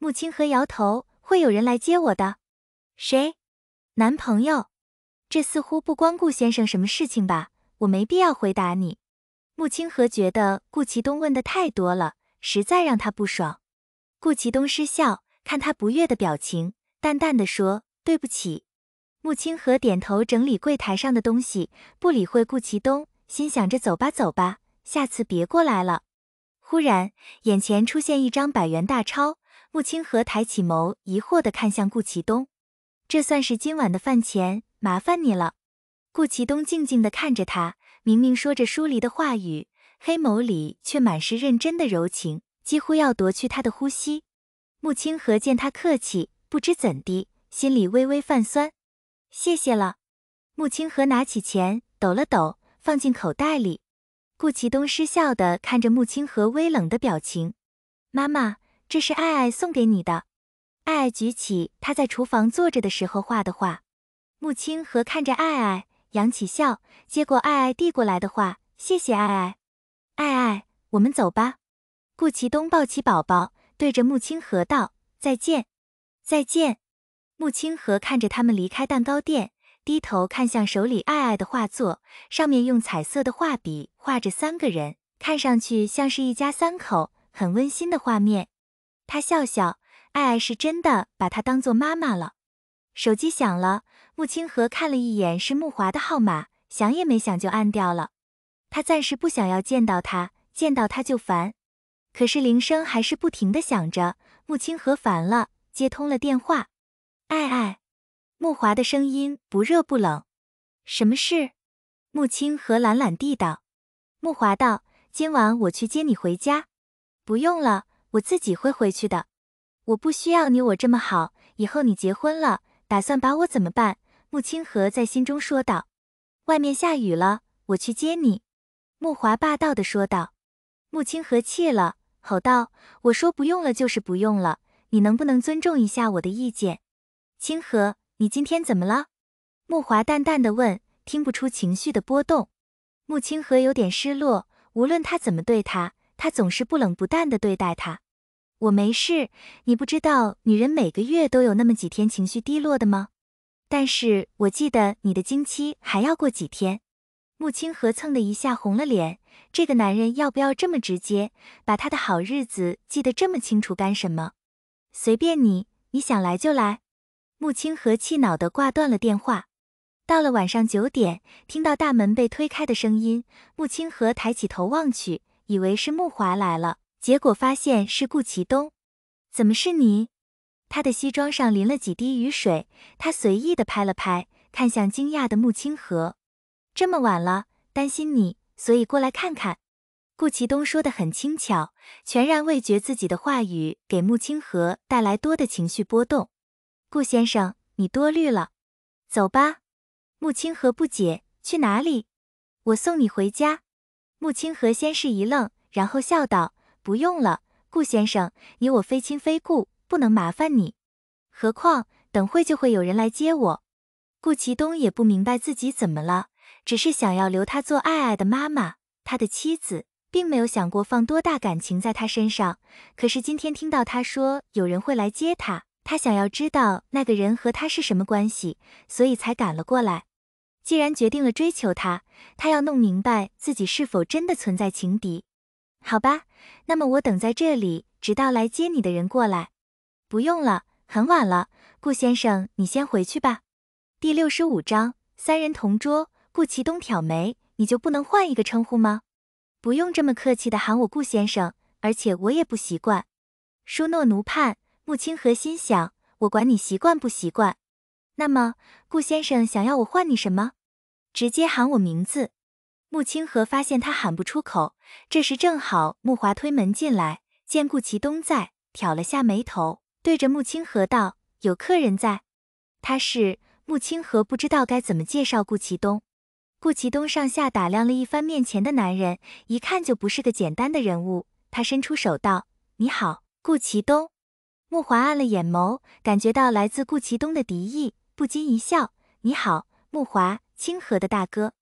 穆清河摇头，会有人来接我的。谁？男朋友？这似乎不关顾先生什么事情吧？我没必要回答你。穆清河觉得顾其东问的太多了，实在让他不爽。顾其东失笑，看他不悦的表情，淡淡的说：“对不起。”穆清河点头整理柜台上的东西，不理会顾其东，心想着走吧走吧，下次别过来了。忽然，眼前出现一张100元大钞，穆清河抬起眸，疑惑地看向顾其东：“这算是今晚的饭钱，麻烦你了。”顾其东静静地看着他，明明说着疏离的话语，黑眸里却满是认真的柔情，几乎要夺去他的呼吸。穆清河见他客气，不知怎地，心里微微泛酸。谢谢了。穆清河拿起钱，抖了抖，放进口袋里。顾其东失笑地看着穆清河微冷的表情。妈妈，这是爱爱送给你的。爱爱举起他在厨房坐着的时候画的画。穆清河看着爱爱，扬起笑，接过爱爱递过来的画，谢谢爱爱。爱爱，我们走吧。顾其东抱起宝宝，对着穆清河道：“再见。”再见。穆清河看着他们离开蛋糕店，低头看向手里爱爱的画作，上面用彩色的画笔画着3个人，看上去像是一家3口，很温馨的画面。他笑笑，爱爱是真的把他当作妈妈了。手机响了，穆清河看了一眼是慕华的号码，想也没想就按掉了。他暂时不想要见到他，见到他就烦。可是铃声还是不停地响着，穆清河烦了，接通了电话。爱爱，慕华的声音不热不冷。什么事？穆清河懒懒地道。慕华道：今晚我去接你回家。不用了，我自己会回去的。我不需要你我这么好，以后你结婚了，打算把我怎么办？穆清河在心中说道。外面下雨了，我去接你。慕华霸道地说道。穆清河气了，吼道：我说不用了就是不用了，你能不能尊重一下我的意见？清河，你今天怎么了？慕华淡淡地问，听不出情绪的波动。穆清河有点失落，无论他怎么对他，他总是不冷不淡地对待他。我没事，你不知道女人每个月都有那么几天情绪低落的吗？但是我记得你的经期还要过几天。穆清河蹭的一下红了脸，这个男人要不要这么直接，把他的好日子记得这么清楚干什么？随便你，你想来就来。穆清河气恼地挂断了电话。到了晚上9点，听到大门被推开的声音，穆清河抬起头望去，以为是慕华来了，结果发现是顾其东。怎么是你？他的西装上淋了几滴雨水，他随意地拍了拍，看向惊讶的穆清河。这么晚了，担心你，所以过来看看。顾其东说得很轻巧，全然未觉自己的话语给穆清河带来多的情绪波动。顾先生，你多虑了。走吧。穆清河不解，去哪里？我送你回家。穆清河先是一愣，然后笑道：不用了，顾先生，你我非亲非故，不能麻烦你。何况等会就会有人来接我。顾其东也不明白自己怎么了，只是想要留他做爱爱的妈妈，他的妻子，并没有想过放多大感情在他身上。可是今天听到他说有人会来接他，他想要知道那个人和他是什么关系，所以才赶了过来。既然决定了追求他，他要弄明白自己是否真的存在情敌。好吧，那么我等在这里，直到来接你的人过来。不用了，很晚了，顾先生，你先回去吧。第65章3人同桌。顾其东挑眉，你就不能换一个称呼吗？不用这么客气的喊我顾先生，而且我也不习惯。淑诺奴盼，穆清河心想，我管你习惯不习惯。那么，顾先生想要我唤你什么？直接喊我名字。穆清河发现他喊不出口，这时正好穆华推门进来，见顾其东在，挑了下眉头，对着穆清河道：有客人在。他是穆清河不知道该怎么介绍顾其东。顾其东上下打量了一番面前的男人，一看就不是个简单的人物。他伸出手道：你好，顾其东。穆华按了眼眸，感觉到来自顾其东的敌意，不禁一笑：你好，穆华，清河的大哥。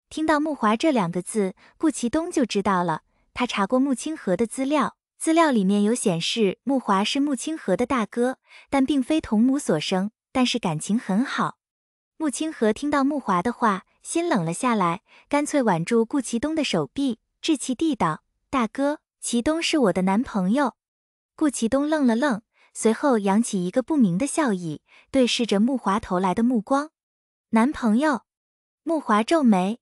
听到穆华这2个字，顾其东就知道了，他查过穆清河的资料，资料里面有显示木华是穆清河的大哥，但并非同母所生，但是感情很好。穆清河听到木华的话，心冷了下来，干脆挽住顾其东的手臂，稚气地道：“大哥，其东是我的男朋友。”顾其东愣了愣，随后扬起一个不明的笑意，对视着木华投来的目光。男朋友？木华皱眉。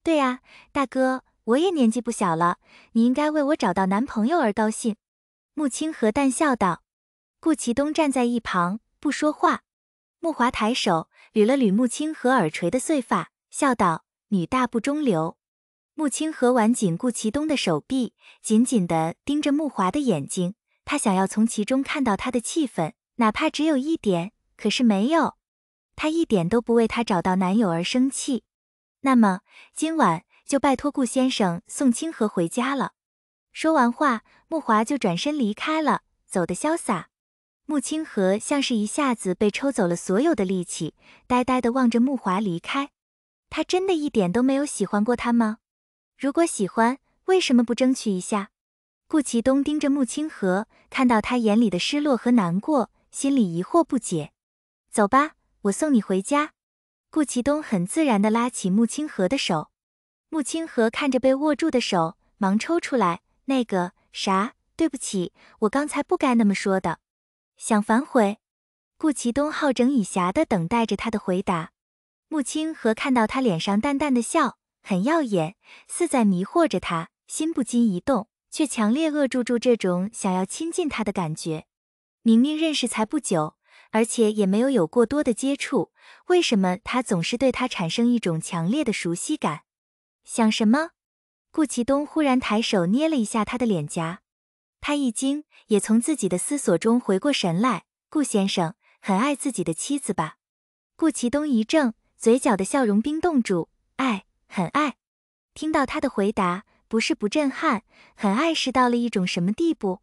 对啊，大哥，我也年纪不小了，你应该为我找到男朋友而高兴。穆清河淡笑道。顾其东站在一旁，不说话。木华抬手捋了捋穆清河耳垂的碎发，笑道：“女大不中留。”穆清河挽紧顾其东的手臂，紧紧地盯着木华的眼睛，他想要从其中看到他的气愤，哪怕只有一点，可是没有。他一点都不为他找到男友而生气。那么今晚就拜托顾先生送清河回家了。说完话，木华就转身离开了，走得潇洒。穆清河像是一下子被抽走了所有的力气，呆呆地望着木华离开。他真的一点都没有喜欢过他吗？如果喜欢，为什么不争取一下？顾其东盯着穆清河，看到他眼里的失落和难过，心里疑惑不解。走吧，我送你回家。顾其东很自然地拉起穆清河的手。穆清河看着被握住的手，忙抽出来，那个啥，对不起，我刚才不该那么说的。想反悔？顾其东好整以暇地等待着他的回答。穆清河看到他脸上淡淡的笑，很耀眼，似在迷惑着他，心不禁一动，却强烈扼住这种想要亲近他的感觉。明明认识才不久，而且也没有过多的接触，为什么他总是对他产生一种强烈的熟悉感？想什么？顾其东忽然抬手捏了一下他的脸颊。他一惊，也从自己的思索中回过神来。顾先生很爱自己的妻子吧？顾其东一怔，嘴角的笑容冰冻住。爱，很爱。听到他的回答，不是不震撼，很爱是到了一种什么地步？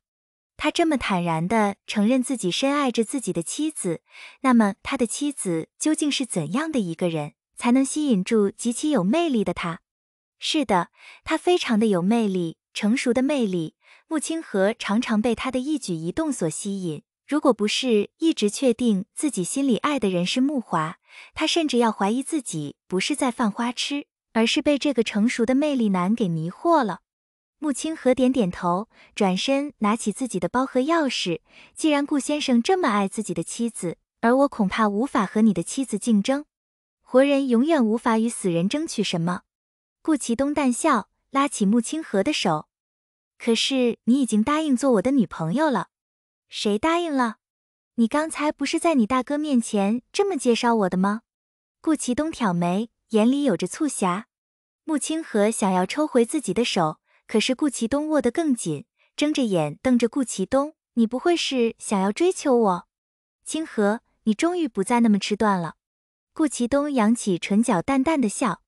他这么坦然地承认自己深爱着自己的妻子，那么他的妻子究竟是怎样的一个人，才能吸引住极其有魅力的他？是的，他非常的有魅力，成熟的魅力。穆清河常常被他的一举一动所吸引，如果不是一直确定自己心里爱的人是穆华，他甚至要怀疑自己不是在犯花痴，而是被这个成熟的魅力男给迷惑了。穆清河点点头，转身拿起自己的包和钥匙。既然顾先生这么爱自己的妻子，而我恐怕无法和你的妻子竞争。活人永远无法与死人争取什么。顾其东淡笑，拉起穆清河的手。可是你已经答应做我的女朋友了。谁答应了？你刚才不是在你大哥面前这么介绍我的吗？顾其东挑眉，眼里有着促狭。穆清河想要抽回自己的手，可是顾其东握得更紧，睁着眼瞪着顾其东，你不会是想要追求我？清河，你终于不再那么迟钝了。顾其东扬起唇角淡淡的笑。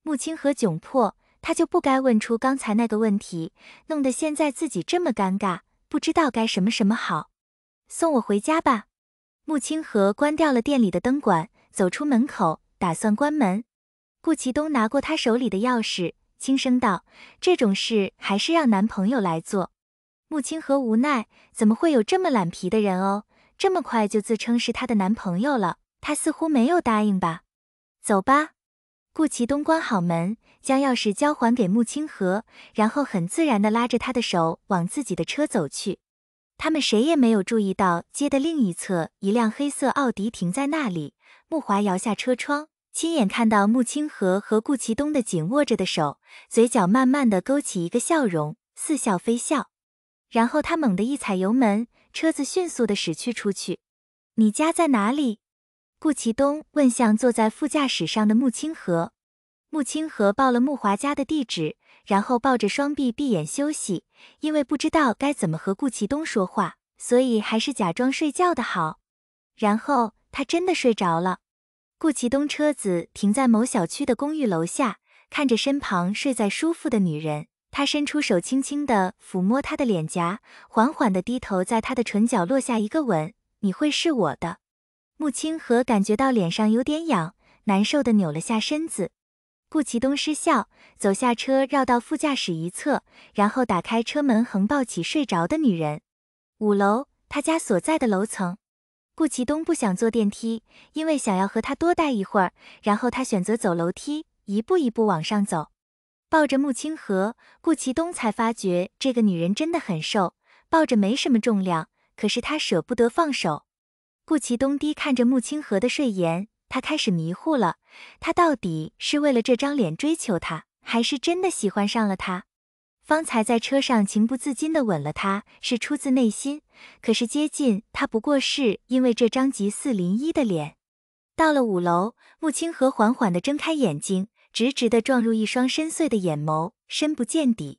穆清河窘迫，他就不该问出刚才那个问题，弄得现在自己这么尴尬，不知道该什么好。送我回家吧。穆清河关掉了店里的灯管，走出门口，打算关门。顾其东拿过他手里的钥匙，轻声道：“这种事还是让男朋友来做。”穆清河无奈，怎么会有这么懒皮的人哦？这么快就自称是他的男朋友了，他似乎没有答应吧？走吧。顾其东关好门，将钥匙交还给穆清河，然后很自然地拉着他的手往自己的车走去。他们谁也没有注意到街的另一侧，一辆黑色奥迪停在那里。穆华摇下车窗，亲眼看到穆清河和顾其东的紧握着的手，嘴角慢慢地勾起一个笑容，似笑非笑。然后他猛地一踩油门，车子迅速地驶去出去。你家在哪里？顾其东问向坐在副驾驶上的穆清河。穆清河报了穆华家的地址，然后抱着双臂闭眼休息，因为不知道该怎么和顾其东说话，所以还是假装睡觉的好。然后他真的睡着了。顾其东车子停在某小区的公寓楼下，看着身旁睡在舒服的女人，他伸出手轻轻地抚摸她的脸颊，缓缓地低头在她的唇角落下一个吻。你会是我的。穆清河感觉到脸上有点痒，难受地扭了下身子。顾其东失笑，走下车，绕到副驾驶一侧，然后打开车门，横抱起睡着的女人。5楼，他家所在的楼层。顾其东不想坐电梯，因为想要和他多待一会儿，然后他选择走楼梯，一步一步往上走。抱着穆清河，顾其东才发觉这个女人真的很瘦，抱着没什么重量，可是他舍不得放手。顾其东低看着穆清河的睡颜，他开始迷糊了，他到底是为了这张脸追求她，还是真的喜欢上了她？方才在车上情不自禁地吻了她，是出自内心，可是接近她不过是因为这张极似林一的脸。到了5楼，穆清河缓缓地睁开眼睛，直直地撞入一双深邃的眼眸，深不见底。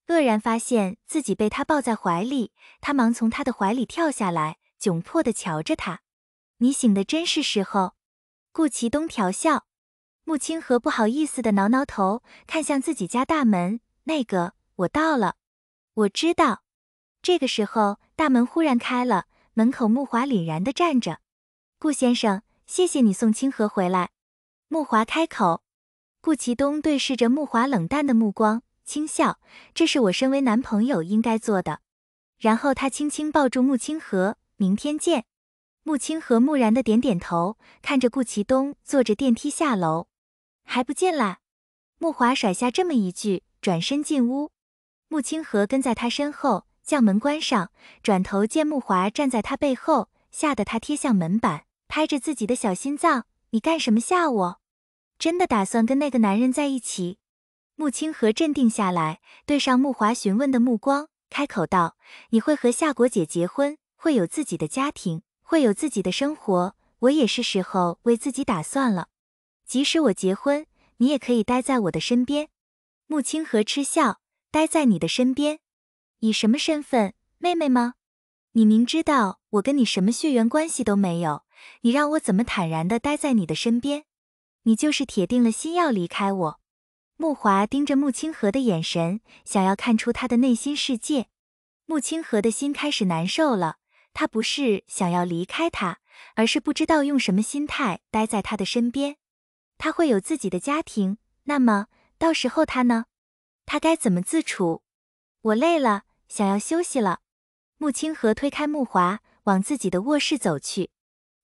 愕然发现自己被他抱在怀里，他忙从他的怀里跳下来，窘迫地瞧着他。你醒的真是时候。顾其东调笑。穆清河不好意思地挠挠头，看向自己家大门，那个，我到了。我知道。这个时候，大门忽然开了，门口穆华凛然地站着。顾先生，谢谢你送清河回来。穆华开口。顾其东对视着穆华冷淡的目光，轻笑，这是我身为男朋友应该做的。然后他轻轻抱住穆清河，明天见。穆清河木然地点点头，看着顾其东坐着电梯下楼。还不进来？穆华甩下这么一句，转身进屋。穆清河跟在他身后，将门关上，转头见穆华站在他背后，吓得他贴向门板，拍着自己的小心脏，你干什么吓我？真的打算跟那个男人在一起？穆清河镇定下来，对上穆华询问的目光，开口道，你会和夏国姐结婚，会有自己的家庭，会有自己的生活，我也是时候为自己打算了。即使我结婚，你也可以待在我的身边。穆清河嗤笑，待在你的身边？以什么身份？妹妹吗？你明知道我跟你什么血缘关系都没有，你让我怎么坦然地待在你的身边？你就是铁定了心要离开我。穆华盯着穆清河的眼神，想要看出他的内心世界。穆清河的心开始难受了，他不是想要离开他，而是不知道用什么心态待在他的身边。他会有自己的家庭，那么到时候他呢？他该怎么自处？我累了，想要休息了。穆清河推开穆华，往自己的卧室走去。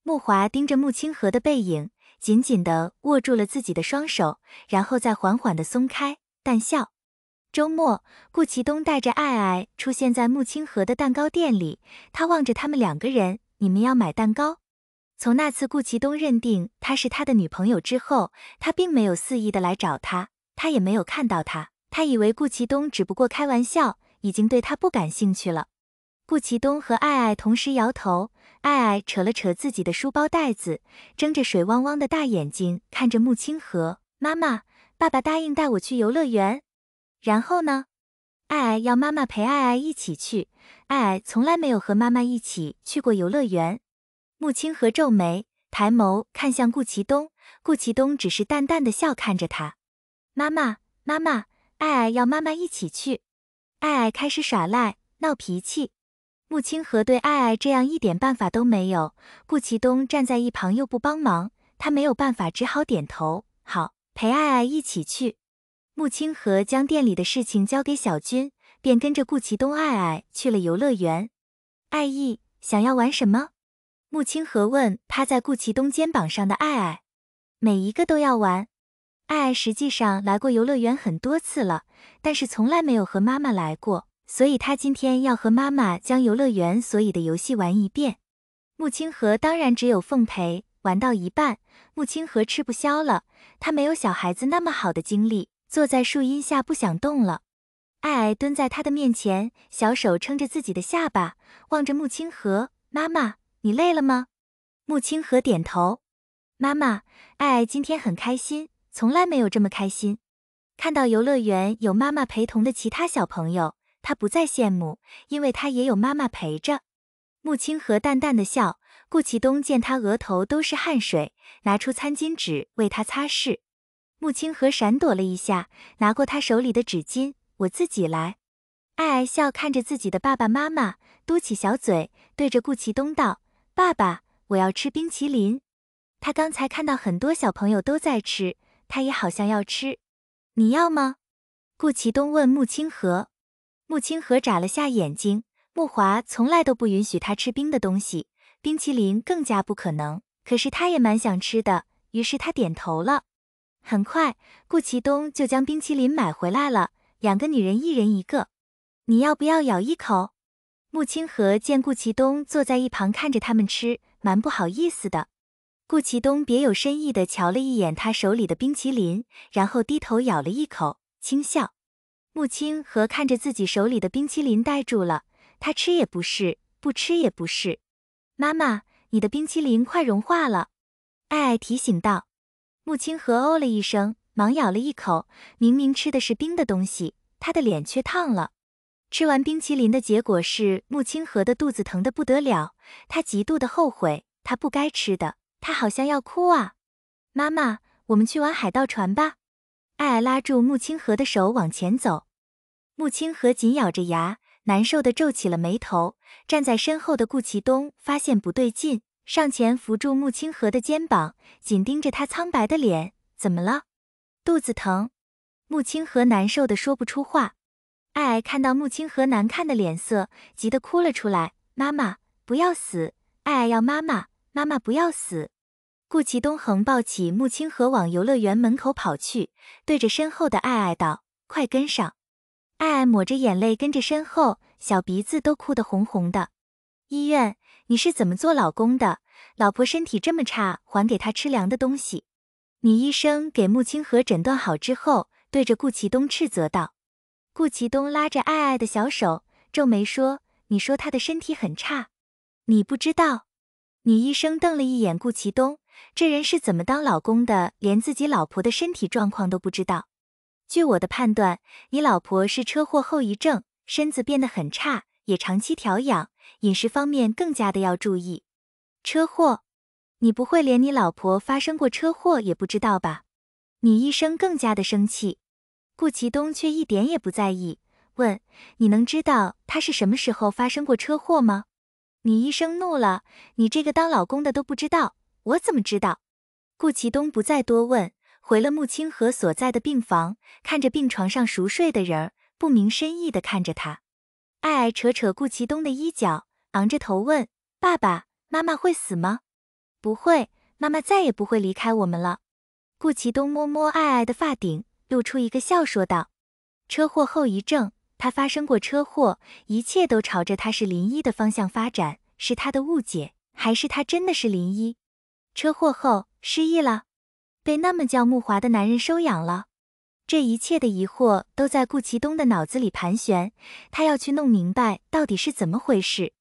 穆华盯着穆清河的背影，紧紧地握住了自己的双手，然后再缓缓地松开，淡笑。周末，顾其东带着爱爱出现在穆清河的蛋糕店里，他望着他们2个人，你们要买蛋糕？从那次顾其东认定她是他的女朋友之后，他并没有肆意的来找他，他也没有看到他，他以为顾其东只不过开玩笑，已经对他不感兴趣了。顾其东和爱爱同时摇头，爱爱扯了扯自己的书包带子，睁着水汪汪的大眼睛看着穆清河，妈妈，爸爸答应带我去游乐园。然后呢？爱爱要妈妈陪爱爱一起去，爱爱从来没有和妈妈一起去过游乐园。穆清河皱眉，抬眸看向顾其东，顾其东只是淡淡的笑看着他。妈妈，妈妈，爱爱要妈妈一起去。爱爱开始耍赖，闹脾气。穆清河对爱爱这样一点办法都没有，顾其东站在一旁又不帮忙，他没有办法，只好点头，好，陪爱爱一起去。穆清河将店里的事情交给小军，便跟着顾其东爱爱去了游乐园。爱意，想要玩什么？穆清河问趴在顾其东肩膀上的爱爱。每一个都要玩。爱爱实际上来过游乐园很多次了，但是从来没有和妈妈来过，所以她今天要和妈妈将游乐园所有的游戏玩一遍。穆清河当然只有奉陪，玩到一半，穆清河吃不消了，他没有小孩子那么好的精力，坐在树荫下不想动了。爱爱蹲在他的面前，小手撑着自己的下巴，望着穆清河，妈妈，你累了吗？穆清河点头。妈妈，爱爱今天很开心，从来没有这么开心。看到游乐园有妈妈陪同的其他小朋友，他不再羡慕，因为他也有妈妈陪着。穆清河淡淡的笑，顾其东见他额头都是汗水，拿出餐巾纸为他擦拭。穆清河闪躲了一下，拿过他手里的纸巾，我自己来。爱爱笑看着自己的爸爸妈妈，嘟起小嘴，对着顾其东道，爸爸，我要吃冰淇淋。他刚才看到很多小朋友都在吃，他也好像要吃。你要吗？顾其东问穆清河。穆清河眨了下眼睛，穆华从来都不允许他吃冰的东西，冰淇淋更加不可能，可是他也蛮想吃的，于是他点头了。很快，顾其东就将冰淇淋买回来了，两个女人一人一个。你要不要咬一口？穆清河见顾其东坐在一旁看着他们吃，蛮不好意思的。顾其东别有深意地瞧了一眼他手里的冰淇淋，然后低头咬了一口，轻笑。穆清河看着自己手里的冰淇淋呆住了，他吃也不是，不吃也不是。妈妈，你的冰淇淋快融化了，爱爱提醒道。穆清河哦了一声，忙咬了一口，明明吃的是冰的东西，他的脸却烫了。吃完冰淇淋的结果是穆清河的肚子疼得不得了，他极度的后悔，他不该吃的，他好像要哭啊。妈妈，我们去玩海盗船吧。爱爱拉住穆清河的手往前走。穆清河紧咬着牙，难受地皱起了眉头。站在身后的顾其东发现不对劲，上前扶住穆清河的肩膀，紧盯着他苍白的脸。怎么了？肚子疼？穆清河难受地说不出话。爱爱看到穆清河难看的脸色，急得哭了出来。妈妈，不要死！爱爱要妈妈，妈妈不要死！顾其东横抱起穆清河往游乐园门口跑去，对着身后的爱爱道：快跟上！爱爱抹着眼泪跟着身后，小鼻子都哭得红红的。医院，你是怎么做老公的？老婆身体这么差，还给她吃凉的东西。女医生给穆清河诊断好之后，对着顾其东斥责道。顾其东拉着爱爱的小手，皱眉说：你说她的身体很差，你不知道？女医生瞪了一眼顾其东，这人是怎么当老公的，连自己老婆的身体状况都不知道。据我的判断，你老婆是车祸后遗症，身子变得很差，也长期调养，饮食方面更加的要注意。车祸？你不会连你老婆发生过车祸也不知道吧？女医生更加的生气。顾其东却一点也不在意，问：你能知道她是什么时候发生过车祸吗？女医生怒了：你这个当老公的都不知道，我怎么知道？顾其东不再多问，回了穆清河所在的病房，看着病床上熟睡的人儿，不明深意地看着他。爱爱扯扯顾其东的衣角，昂着头问：爸爸妈妈会死吗？不会，妈妈再也不会离开我们了。顾其东摸摸爱爱的发顶，露出一个笑说道：车祸后遗症，他发生过车祸，一切都朝着他是林一的方向发展，是他的误解，还是他真的是林一？车祸后失忆了，被那么叫穆华的男人收养了。这一切的疑惑都在顾其东的脑子里盘旋，他要去弄明白到底是怎么回事。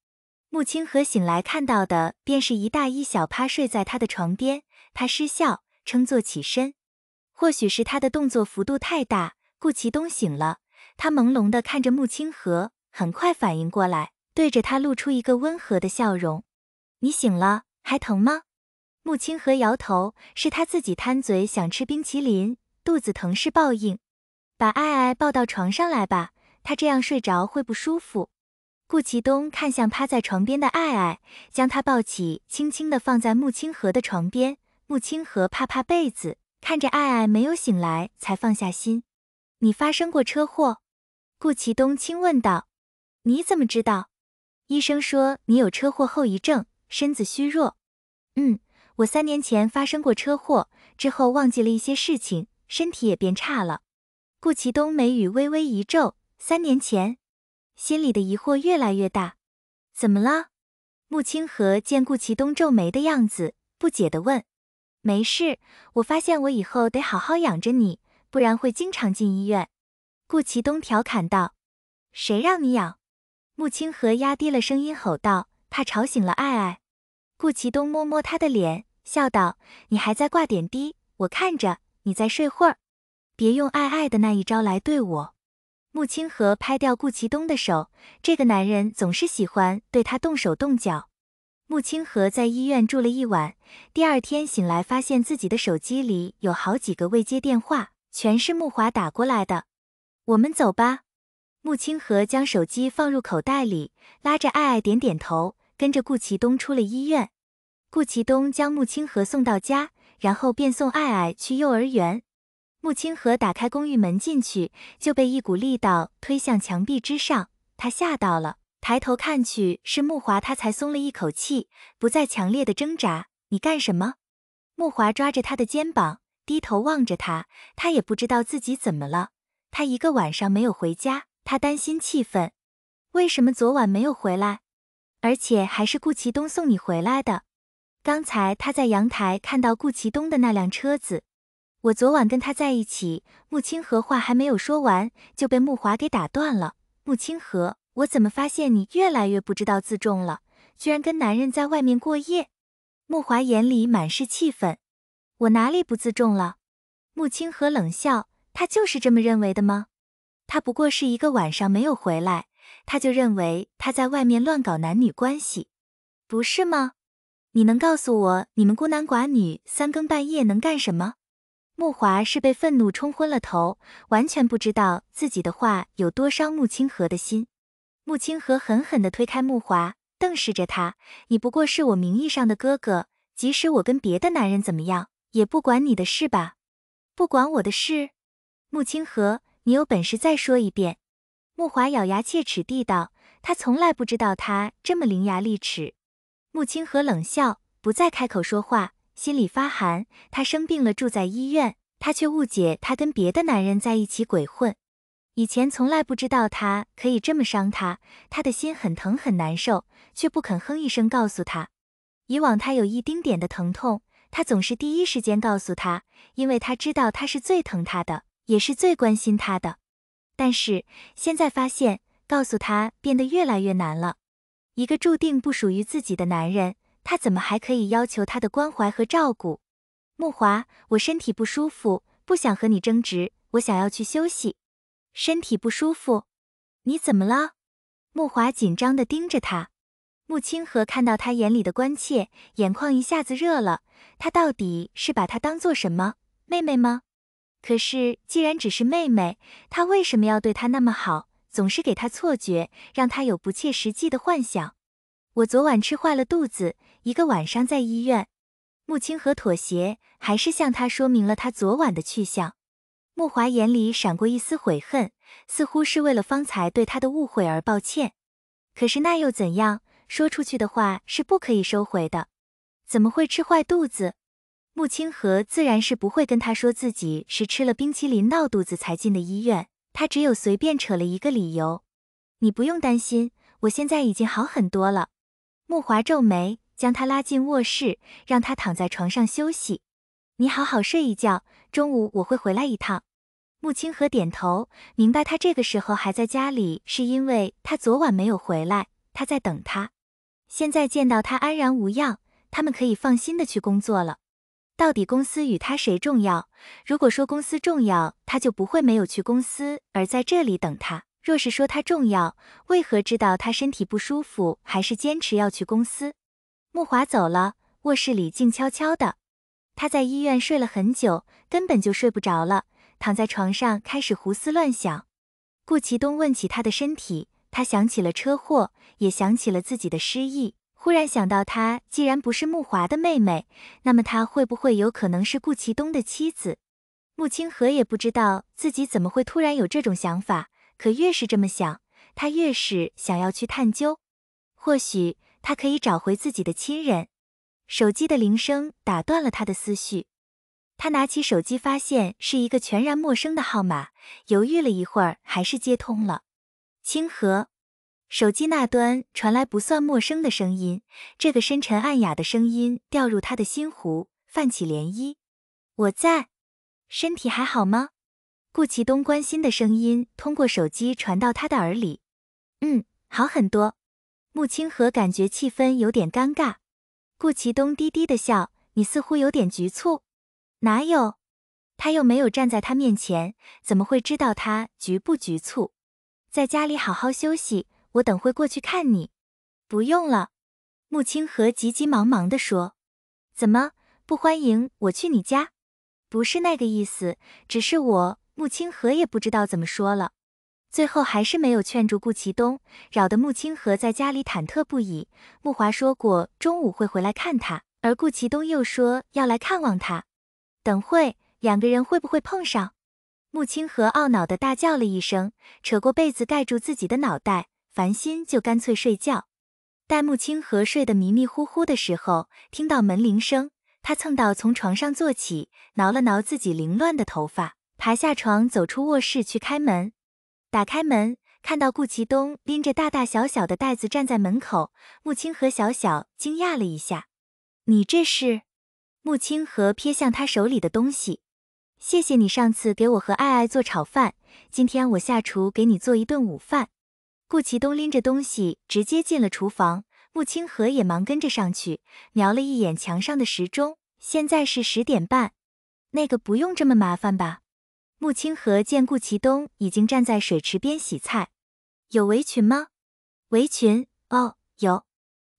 穆清河醒来看到的便是一大一小趴睡在他的床边，他失笑，撑坐起身。或许是他的动作幅度太大，顾其东醒了，他朦胧地看着穆清河，很快反应过来，对着他露出一个温和的笑容。你醒了，还疼吗？穆清河摇头，是他自己贪嘴想吃冰淇淋，肚子疼是报应。把爱爱抱到床上来吧，他这样睡着会不舒服。顾其东看向趴在床边的爱爱，将她抱起，轻轻地放在穆清河的床边。穆清河怕怕被子，看着爱爱没有醒来，才放下心。你发生过车祸？顾其东轻问道。你怎么知道？医生说你有车祸后遗症，身子虚弱。我3年前发生过车祸，之后忘记了一些事情，身体也变差了。顾其东眉宇微微一皱，3年前？心里的疑惑越来越大。怎么了？穆清河见顾其东皱眉的样子，不解地问。没事，我发现我以后得好好养着你，不然会经常进医院。顾其东调侃道。谁让你养？穆清河压低了声音吼道，怕吵醒了爱爱。顾其东摸摸他的脸，笑道：你还在挂点滴，我看着，你再睡会儿。别用爱爱的那一招来对我。穆清河拍掉顾其东的手，这个男人总是喜欢对他动手动脚。穆清河在医院住了一晚，第二天醒来发现自己的手机里有好几个未接电话，全是穆华打过来的。我们走吧。穆清河将手机放入口袋里，拉着爱爱点点头，跟着顾其东出了医院。顾其东将穆清河送到家，然后便送爱爱去幼儿园。穆清河打开公寓门进去，就被一股力道推向墙壁之上，他吓到了，抬头看去是穆华，他才松了一口气，不再强烈的挣扎。你干什么？穆华抓着他的肩膀，低头望着他，他也不知道自己怎么了。他一个晚上没有回家，他担心气愤。为什么昨晚没有回来？而且还是顾其东送你回来的。刚才他在阳台看到顾其东的那辆车子。我昨晚跟他在一起。穆清河话还没有说完，就被穆华给打断了。穆清河，我怎么发现你越来越不知道自重了，居然跟男人在外面过夜？穆华眼里满是气愤。我哪里不自重了？穆清河冷笑，他就是这么认为的吗？他不过是一个晚上没有回来，他就认为他在外面乱搞男女关系，不是吗？你能告诉我，你们孤男寡女三更半夜能干什么？穆华是被愤怒冲昏了头，完全不知道自己的话有多伤穆清河的心。穆清河狠狠地推开穆华，瞪视着他，你不过是我名义上的哥哥，即使我跟别的男人怎么样，也不管你的事吧？不管我的事？穆清河，你有本事再说一遍。穆华咬牙切齿地道，他从来不知道他这么伶牙俐齿。穆清河冷笑，不再开口说话，心里发寒。他生病了，住在医院，他却误解他跟别的男人在一起鬼混。以前从来不知道他可以这么伤他，他的心很疼很难受，却不肯哼一声告诉他。以往他有一丁点的疼痛，他总是第一时间告诉他，因为他知道他是最疼他的，也是最关心他的。但是现在发现，告诉他变得越来越难了。一个注定不属于自己的男人，他怎么还可以要求他的关怀和照顾？穆华，我身体不舒服，不想和你争执，我想要去休息。身体不舒服？你怎么了？穆华紧张地盯着他。穆清河看到他眼里的关切，眼眶一下子热了。他到底是把他当做什么？妹妹吗？可是既然只是妹妹，他为什么要对他那么好，总是给他错觉，让他有不切实际的幻想？我昨晚吃坏了肚子，一个晚上在医院。穆清河妥协，还是向他说明了他昨晚的去向。穆华眼里闪过一丝悔恨，似乎是为了方才对他的误会而抱歉。可是那又怎样？说出去的话是不可以收回的。怎么会吃坏肚子？穆清河自然是不会跟他说自己是吃了冰淇淋闹肚子才进的医院，他只有随便扯了一个理由。你不用担心，我现在已经好很多了。穆华皱眉，将他拉进卧室，让他躺在床上休息。你好好睡一觉，中午我会回来一趟。穆清河点头，明白他这个时候还在家里，是因为他昨晚没有回来，他在等他。现在见到他安然无恙，他们可以放心的去工作了。到底公司与他谁重要？如果说公司重要，他就不会没有去公司，而在这里等他。若是说他重要，为何知道他身体不舒服，还是坚持要去公司？穆华走了，卧室里静悄悄的。他在医院睡了很久，根本就睡不着了，躺在床上开始胡思乱想。顾其东问起他的身体，他想起了车祸，也想起了自己的失忆。忽然想到，他既然不是穆华的妹妹，那么他会不会有可能是顾其东的妻子？穆清河也不知道自己怎么会突然有这种想法，可越是这么想，他越是想要去探究。或许他可以找回自己的亲人。手机的铃声打断了他的思绪。他拿起手机，发现是一个全然陌生的号码，犹豫了一会儿，还是接通了。清河。手机那端传来不算陌生的声音，这个深沉暗哑的声音掉入他的心湖，泛起涟漪。我在。身体还好吗？顾其东关心的声音通过手机传到他的耳里。好很多。穆清河感觉气氛有点尴尬。顾其东低低的笑，你似乎有点局促。哪有？他又没有站在他面前，怎么会知道他局不局促？在家里好好休息，我等会过去看你。不用了。穆清河急急忙忙地说。怎么，不欢迎我去你家？不是那个意思，只是穆清河也不知道怎么说了。最后还是没有劝住顾其东，扰得穆清河在家里忐忑不已。穆华说过中午会回来看他，而顾其东又说要来看望他。等会两个人会不会碰上？穆清河懊恼地大叫了一声，扯过被子盖住自己的脑袋，烦心就干脆睡觉。待穆清河睡得迷迷糊糊的时候，听到门铃声，他蹭到从床上坐起，挠了挠自己凌乱的头发，爬下床走出卧室去开门。打开门，看到顾其东拎着大大小小的袋子站在门口，穆清河小小惊讶了一下。你这是？穆清河瞥向他手里的东西。谢谢你上次给我和爱爱做炒饭，今天我下厨给你做一顿午饭。顾其东拎着东西直接进了厨房，穆清河也忙跟着上去，瞄了一眼墙上的时钟，现在是10点半。那个不用这么麻烦吧？穆清河见顾其东已经站在水池边洗菜。有围裙吗？围裙？哦，有。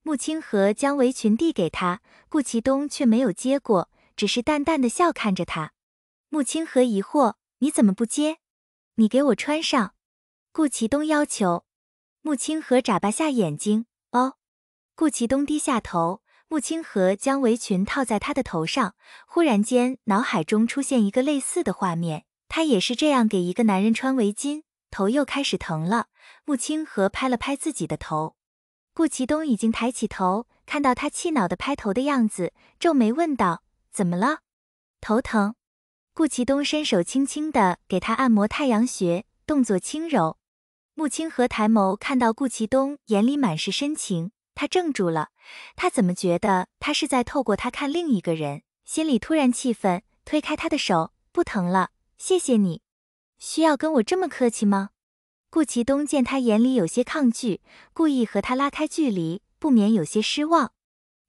穆清河将围裙递给他，顾其东却没有接过，只是淡淡的笑看着他。穆清河疑惑，你怎么不接？你给我穿上。顾其东要求。穆清河眨巴下眼睛，哦。顾其东低下头，穆清河将围裙套在他的头上，忽然间脑海中出现一个类似的画面，他也是这样给一个男人穿围巾，头又开始疼了。穆清河拍了拍自己的头。顾其东已经抬起头，看到他气恼的拍头的样子，皱眉问道，怎么了？头疼。顾其东伸手轻轻地给他按摩太阳穴，动作轻柔。穆清河抬眸看到顾其东眼里满是深情，他怔住了，他怎么觉得他是在透过他看另一个人，心里突然气愤，推开他的手，不疼了，谢谢你。需要跟我这么客气吗？顾其东见他眼里有些抗拒，故意和他拉开距离，不免有些失望。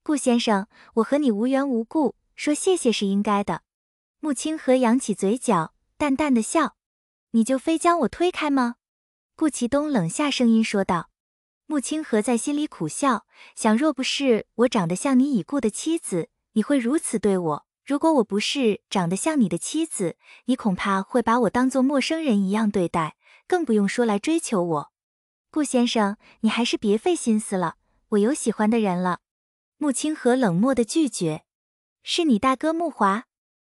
顾先生，我和你无缘无故，说谢谢是应该的。穆清河扬起嘴角，淡淡的笑。你就非将我推开吗？顾其东冷下声音说道。穆清河在心里苦笑，想若不是我长得像你已故的妻子，你会如此对我；如果我不是长得像你的妻子，你恐怕会把我当作陌生人一样对待，更不用说来追求我。顾先生，你还是别费心思了，我有喜欢的人了。穆清河冷漠的拒绝。是你大哥穆华？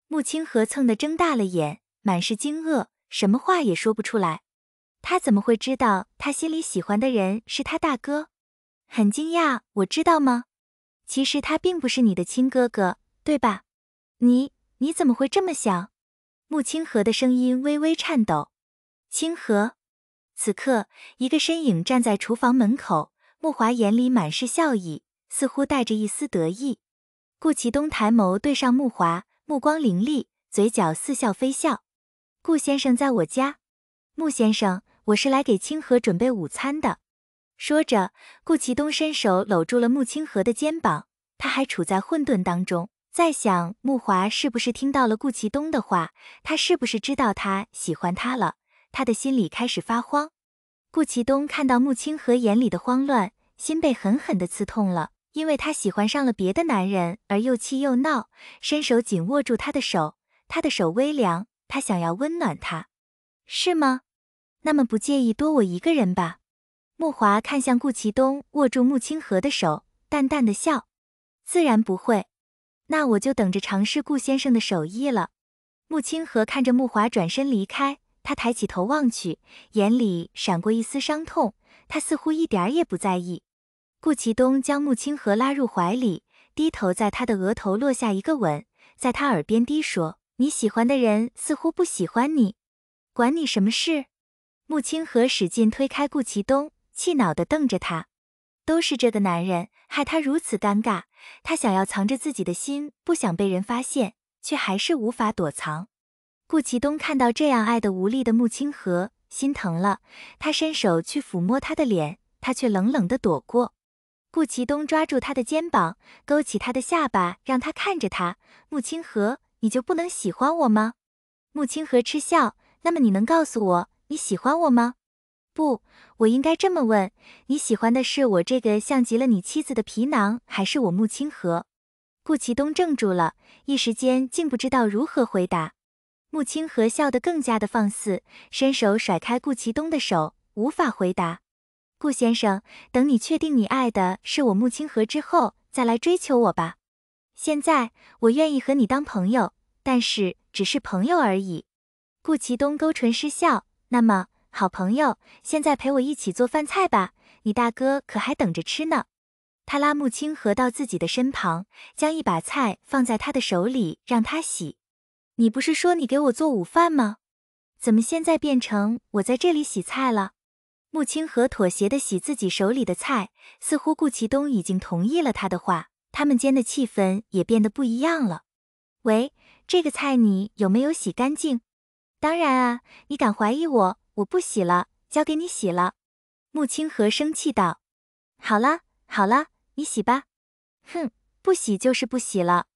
穆清河蹭地睁大了眼，满是惊愕，什么话也说不出来。他怎么会知道他心里喜欢的人是他大哥？很惊讶，我知道吗？其实他并不是你的亲哥哥，对吧？你怎么会这么想？穆清河的声音微微颤抖。清河。此刻，一个身影站在厨房门口，穆华眼里满是笑意，似乎带着一丝得意。顾其东抬眸对上穆华，目光凌厉，嘴角似笑非笑。顾先生在我家。穆先生，我是来给清河准备午餐的。说着，顾其东伸手搂住了穆清河的肩膀，他还处在混沌当中，在想穆华是不是听到了顾其东的话，他是不是知道他喜欢他了，他的心里开始发慌。顾其东看到穆清河眼里的慌乱，心被狠狠地刺痛了，因为他喜欢上了别的男人而又气又闹，伸手紧握住他的手，他的手微凉，他想要温暖他。是吗？那么不介意多我一个人吧？穆华看向顾其东，握住穆清河的手，淡淡的笑。自然不会。那我就等着尝试顾先生的手艺了。穆清河看着穆华转身离开，他抬起头望去，眼里闪过一丝伤痛，他似乎一点也不在意。顾其东将穆清河拉入怀里，低头在他的额头落下一个吻，在他耳边低说，你喜欢的人似乎不喜欢你，管你什么事？穆清河使劲推开顾其东，气恼地瞪着他。都是这个男人，害他如此尴尬，他想要藏着自己的心，不想被人发现，却还是无法躲藏。顾其东看到这样爱得无力的穆清河，心疼了，他伸手去抚摸他的脸，他却冷冷地躲过。顾其东抓住他的肩膀，勾起他的下巴，让他看着他。穆清河，你就不能喜欢我吗？穆清河嗤笑，那么你能告诉我，你喜欢我吗？不，我应该这么问，你喜欢的是我这个像极了你妻子的皮囊，还是我穆清河？顾其东怔住了，一时间竟不知道如何回答。穆清河笑得更加的放肆，伸手甩开顾其东的手，无法回答。顾先生，等你确定你爱的是我穆清河之后，再来追求我吧。现在，我愿意和你当朋友，但是只是朋友而已。顾其东勾唇失笑，那么，好朋友，现在陪我一起做饭菜吧，你大哥可还等着吃呢。他拉穆清河到自己的身旁，将一把菜放在他的手里，让他洗。你不是说你给我做午饭吗？怎么现在变成我在这里洗菜了？穆清河妥协地洗自己手里的菜，似乎顾其东已经同意了他的话，他们间的气氛也变得不一样了。喂，这个菜你有没有洗干净？当然啊，你敢怀疑我，我不洗了，交给你洗了。穆清河生气道。好了，好了，你洗吧。哼，不洗就是不洗了。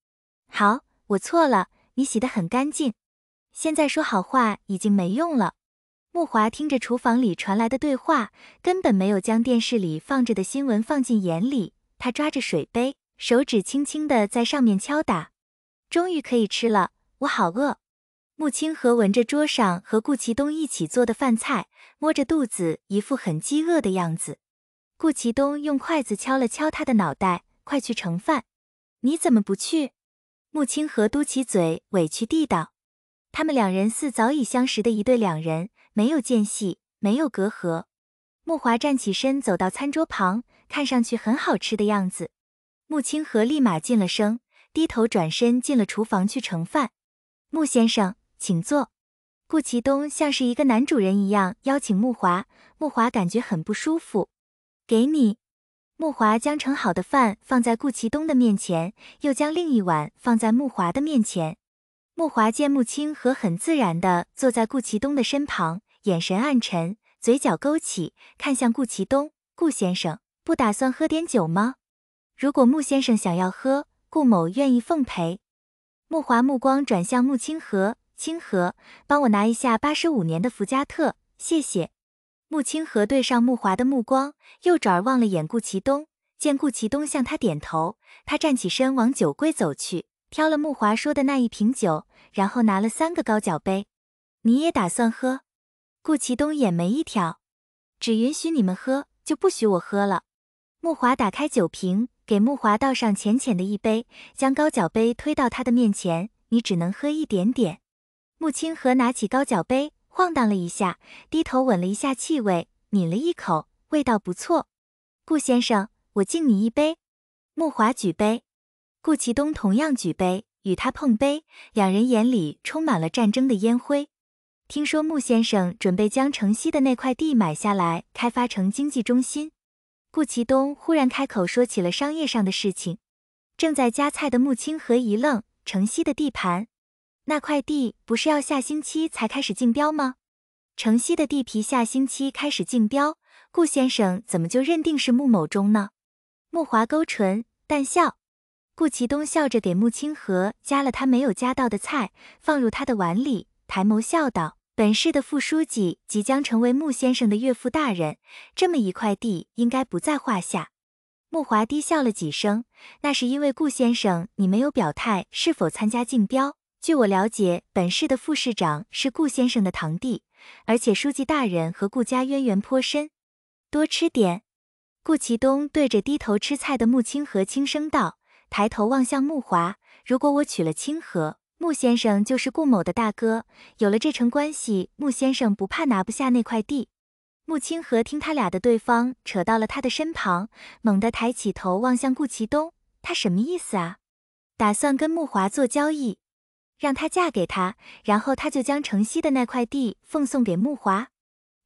好，我错了，你洗得很干净。现在说好话已经没用了。穆华听着厨房里传来的对话，根本没有将电视里放着的新闻放进眼里。他抓着水杯，手指轻轻地在上面敲打。终于可以吃了，我好饿。穆清河闻着桌上和顾其东一起做的饭菜，摸着肚子，一副很饥饿的样子。顾其东用筷子敲了敲他的脑袋，快去盛饭。你怎么不去？穆清河嘟起嘴，委屈地道。他们两人似早已相识的一对两人，没有间隙，没有隔阂。穆华站起身，走到餐桌旁，看上去很好吃的样子。穆清河立马噤了声，低头转身进了厨房去盛饭。穆先生，请坐。顾其东像是一个男主人一样邀请穆华，穆华感觉很不舒服。给你。穆华将盛好的饭放在顾其东的面前，又将另一碗放在穆华的面前。穆华见穆清河很自然地坐在顾其东的身旁，眼神暗沉，嘴角勾起，看向顾其东。顾先生，不打算喝点酒吗？如果穆先生想要喝，顾某愿意奉陪。穆华目光转向穆清河，清河，帮我拿一下85年的伏加特，谢谢。穆清河对上穆华的目光，右转望了眼顾其东，见顾其东向他点头，他站起身往酒柜走去，挑了穆华说的那一瓶酒，然后拿了3个高脚杯。你也打算喝？顾其东眼眉一挑，只允许你们喝，就不许我喝了。穆华打开酒瓶，给穆华倒上浅浅的一杯，将高脚杯推到他的面前，你只能喝一点点。穆清河拿起高脚杯，晃荡了一下，低头闻了一下气味，抿了一口，味道不错。顾先生，我敬你一杯。穆华举杯，顾其东同样举杯，与他碰杯，两人眼里充满了战争的烟灰。听说穆先生准备将城西的那块地买下来，开发成经济中心。顾其东忽然开口说起了商业上的事情。正在夹菜的穆清河一愣，城西的地盘？那块地不是要下星期才开始竞标吗？城西的地皮下星期开始竞标，顾先生怎么就认定是穆某中呢？穆华勾唇淡笑。顾其东笑着给穆清河夹了他没有夹到的菜，放入他的碗里，抬眸笑道：本市的副书记即将成为穆先生的岳父大人，这么一块地应该不在话下。穆华低笑了几声，那是因为顾先生你没有表态是否参加竞标。据我了解，本市的副市长是顾先生的堂弟，而且书记大人和顾家渊源颇深。多吃点。顾其东对着低头吃菜的穆清河轻声道，抬头望向穆华，如果我娶了清河，穆先生就是顾某的大哥，有了这层关系，穆先生不怕拿不下那块地。穆清河听他俩的对方扯到了他的身旁，猛地抬起头望向顾其东，他什么意思啊？打算跟穆华做交易，让他嫁给他，然后他就将城西的那块地奉送给穆华。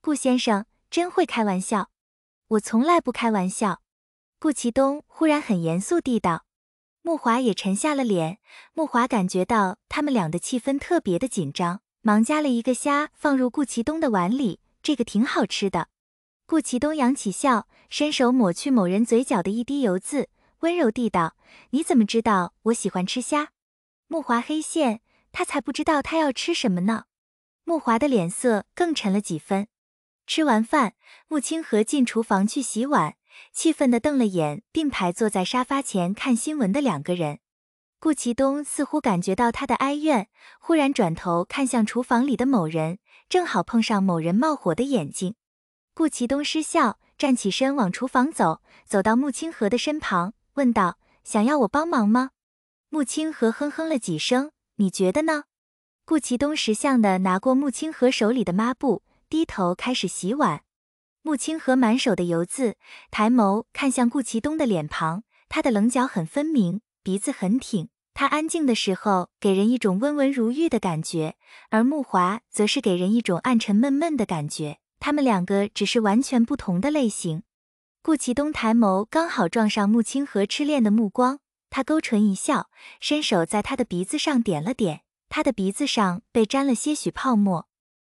顾先生真会开玩笑。我从来不开玩笑。顾其东忽然很严肃地道。穆华也沉下了脸，穆华感觉到他们俩的气氛特别的紧张，忙夹了一个虾放入顾其东的碗里，这个挺好吃的。顾其东扬起笑，伸手抹去某人嘴角的一滴油渍，温柔地道：你怎么知道我喜欢吃虾？穆华黑线，他才不知道他要吃什么呢。穆华的脸色更沉了几分。吃完饭，穆清河进厨房去洗碗，气愤地瞪了眼并排坐在沙发前看新闻的2个人。顾其东似乎感觉到他的哀怨，忽然转头看向厨房里的某人，正好碰上某人冒火的眼睛。顾其东失笑，站起身往厨房走，走到穆清河的身旁，问道：想要我帮忙吗？穆清河哼哼了几声，你觉得呢？顾其东识相地拿过穆清河手里的抹布，低头开始洗碗。穆清河满手的油渍，抬眸看向顾其东的脸庞，他的棱角很分明，鼻子很挺。他安静的时候给人一种温文如玉的感觉，而穆华则是给人一种暗沉闷闷的感觉。他们两个只是完全不同的类型。顾其东抬眸刚好撞上穆清河痴恋的目光，他勾唇一笑，伸手在他的鼻子上点了点，他的鼻子上被沾了些许泡沫。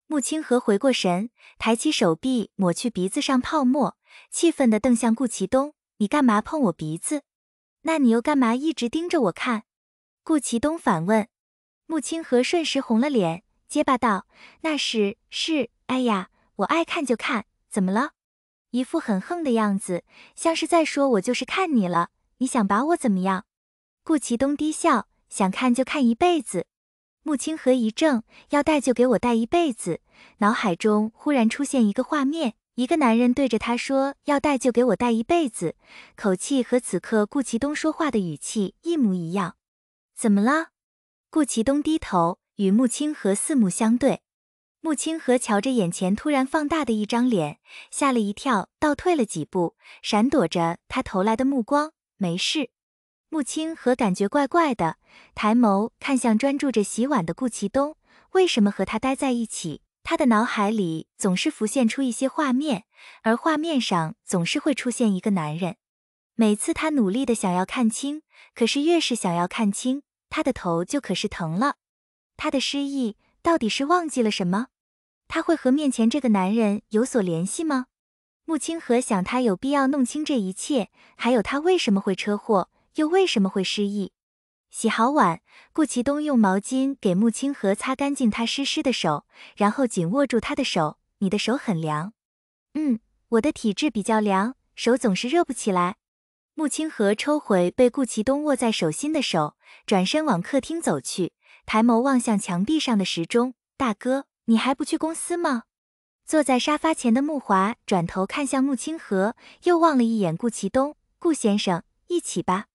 穆清河回过神，抬起手臂抹去鼻子上泡沫，气愤地瞪向顾其东：“你干嘛碰我鼻子？那你又干嘛一直盯着我看？”顾其东反问。穆清河瞬时红了脸，结巴道：“那是，哎呀，我爱看就看，怎么了？”一副很横的样子，像是在说我就是看你了，你想把我怎么样？顾其东低笑，想看就看一辈子。穆清河一怔，要戴就给我戴一辈子。脑海中忽然出现一个画面，一个男人对着他说要戴就给我戴一辈子，口气和此刻顾其东说话的语气一模一样。怎么了？顾其东低头与穆清河四目相对。穆清河瞧着眼前突然放大的一张脸，吓了一跳，倒退了几步，闪躲着他投来的目光。没事。穆清河感觉怪怪的，抬眸看向专注着洗碗的顾其东，为什么和他待在一起？他的脑海里总是浮现出一些画面，而画面上总是会出现一个男人。每次他努力的想要看清，可是越是想要看清，他的头就可是疼了。他的失忆到底是忘记了什么？他会和面前这个男人有所联系吗？穆清河想，他有必要弄清这一切，还有他为什么会车祸，又为什么会失忆。洗好碗，顾其东用毛巾给穆清河擦干净他湿湿的手，然后紧握住他的手：“你的手很凉。”“我的体质比较凉，手总是热不起来。”穆清河抽回被顾其东握在手心的手，转身往客厅走去，抬眸望向墙壁上的时钟：“大哥，你还不去公司吗？”坐在沙发前的穆华转头看向穆清河，又望了一眼顾其东：“顾先生，一起吧。”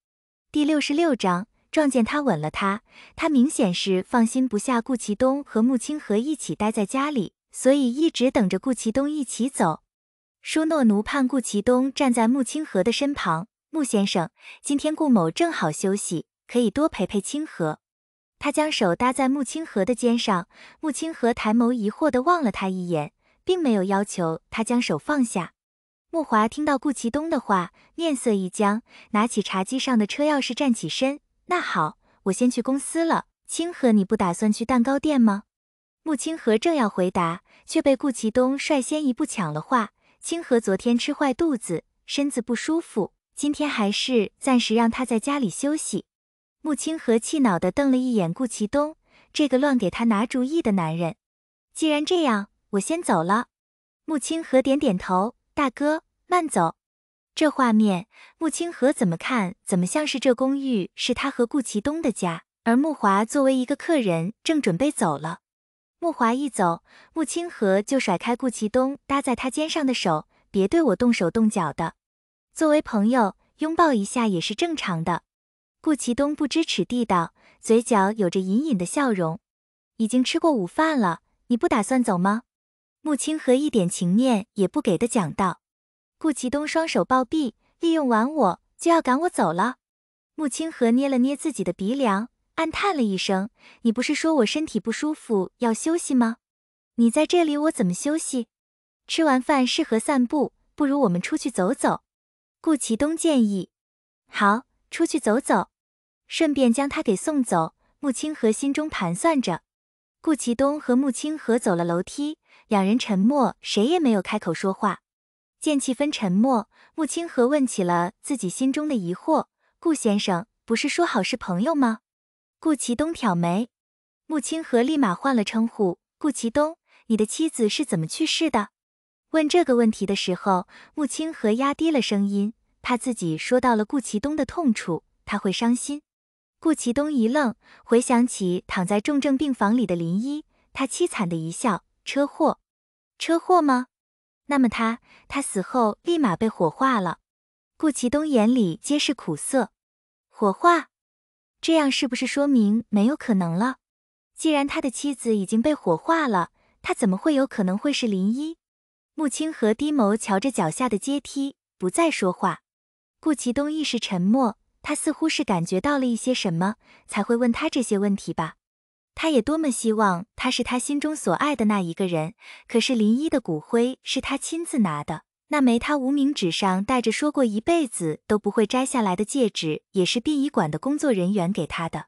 第66章，撞见他吻了他。他明显是放心不下顾其东和穆清河一起待在家里，所以一直等着顾其东一起走。舒诺奴盼顾其东站在穆清河的身旁：“穆先生，今天顾某正好休息，可以多陪陪清河。”他将手搭在穆清河的肩上，穆清河抬眸疑惑地望了他一眼，并没有要求他将手放下。穆华听到顾其东的话，面色一僵，拿起茶几上的车钥匙站起身：“那好，我先去公司了。清河，你不打算去蛋糕店吗？”穆清河正要回答，却被顾其东率先一步抢了话：“清河昨天吃坏肚子，身子不舒服，今天还是暂时让他在家里休息。”穆清河气恼地瞪了一眼顾其东，这个乱给他拿主意的男人。既然这样，我先走了。穆清河点点头：“大哥，慢走。”这画面，穆清河怎么看怎么像是这公寓是他和顾其东的家，而穆华作为一个客人正准备走了。穆华一走，穆清河就甩开顾其东搭在他肩上的手：“别对我动手动脚的，作为朋友，拥抱一下也是正常的。”顾其东不知耻地道，嘴角有着隐隐的笑容：“已经吃过午饭了，你不打算走吗？”穆清河一点情面也不给的讲道。顾其东双手抱臂：“利用完我就要赶我走了？”穆清河捏了捏自己的鼻梁，暗叹了一声：“你不是说我身体不舒服要休息吗？你在这里我怎么休息？吃完饭适合散步，不如我们出去走走。”顾其东建议。好，出去走走。顺便将他给送走。穆清河心中盘算着。顾其东和穆清河走了楼梯，两人沉默，谁也没有开口说话。见气氛沉默，穆清河问起了自己心中的疑惑：“顾先生，不是说好是朋友吗？”顾其东挑眉。穆清河立马换了称呼：“顾其东，你的妻子是怎么去世的？”问这个问题的时候，穆清河压低了声音，怕自己说到了顾其东的痛处，他会伤心。顾其东一愣，回想起躺在重症病房里的林一，他凄惨的一笑：“车祸？车祸吗？那么他死后立马被火化了。”顾其东眼里皆是苦涩。火化？这样是不是说明没有可能了？既然他的妻子已经被火化了，他怎么会有可能会是林一？穆清河低眸瞧着脚下的阶梯，不再说话。顾其东一时沉默，他似乎是感觉到了一些什么，才会问他这些问题吧。他也多么希望他是他心中所爱的那一个人，可是林一的骨灰是他亲自拿的，那枚他无名指上戴着说过一辈子都不会摘下来的戒指，也是殡仪馆的工作人员给他的。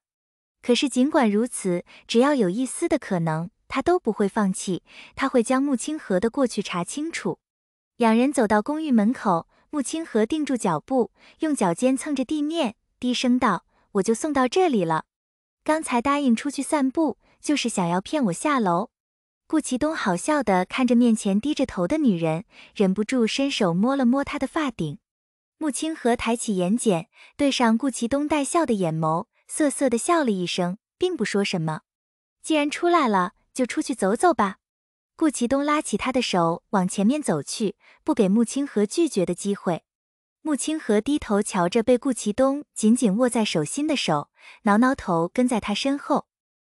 可是尽管如此，只要有一丝的可能，他都不会放弃，他会将穆清河的过去查清楚。两人走到公寓门口，穆清河定住脚步，用脚尖蹭着地面，低声道：“我就送到这里了。刚才答应出去散步，就是想要骗我下楼。”顾其东好笑地看着面前低着头的女人，忍不住伸手摸了摸她的发顶。穆清河抬起眼睑，对上顾其东带笑的眼眸，瑟瑟地笑了一声，并不说什么。既然出来了，就出去走走吧。顾其东拉起他的手往前面走去，不给穆清河拒绝的机会。穆清河低头瞧着被顾其东紧紧握在手心的手，挠挠头跟在他身后。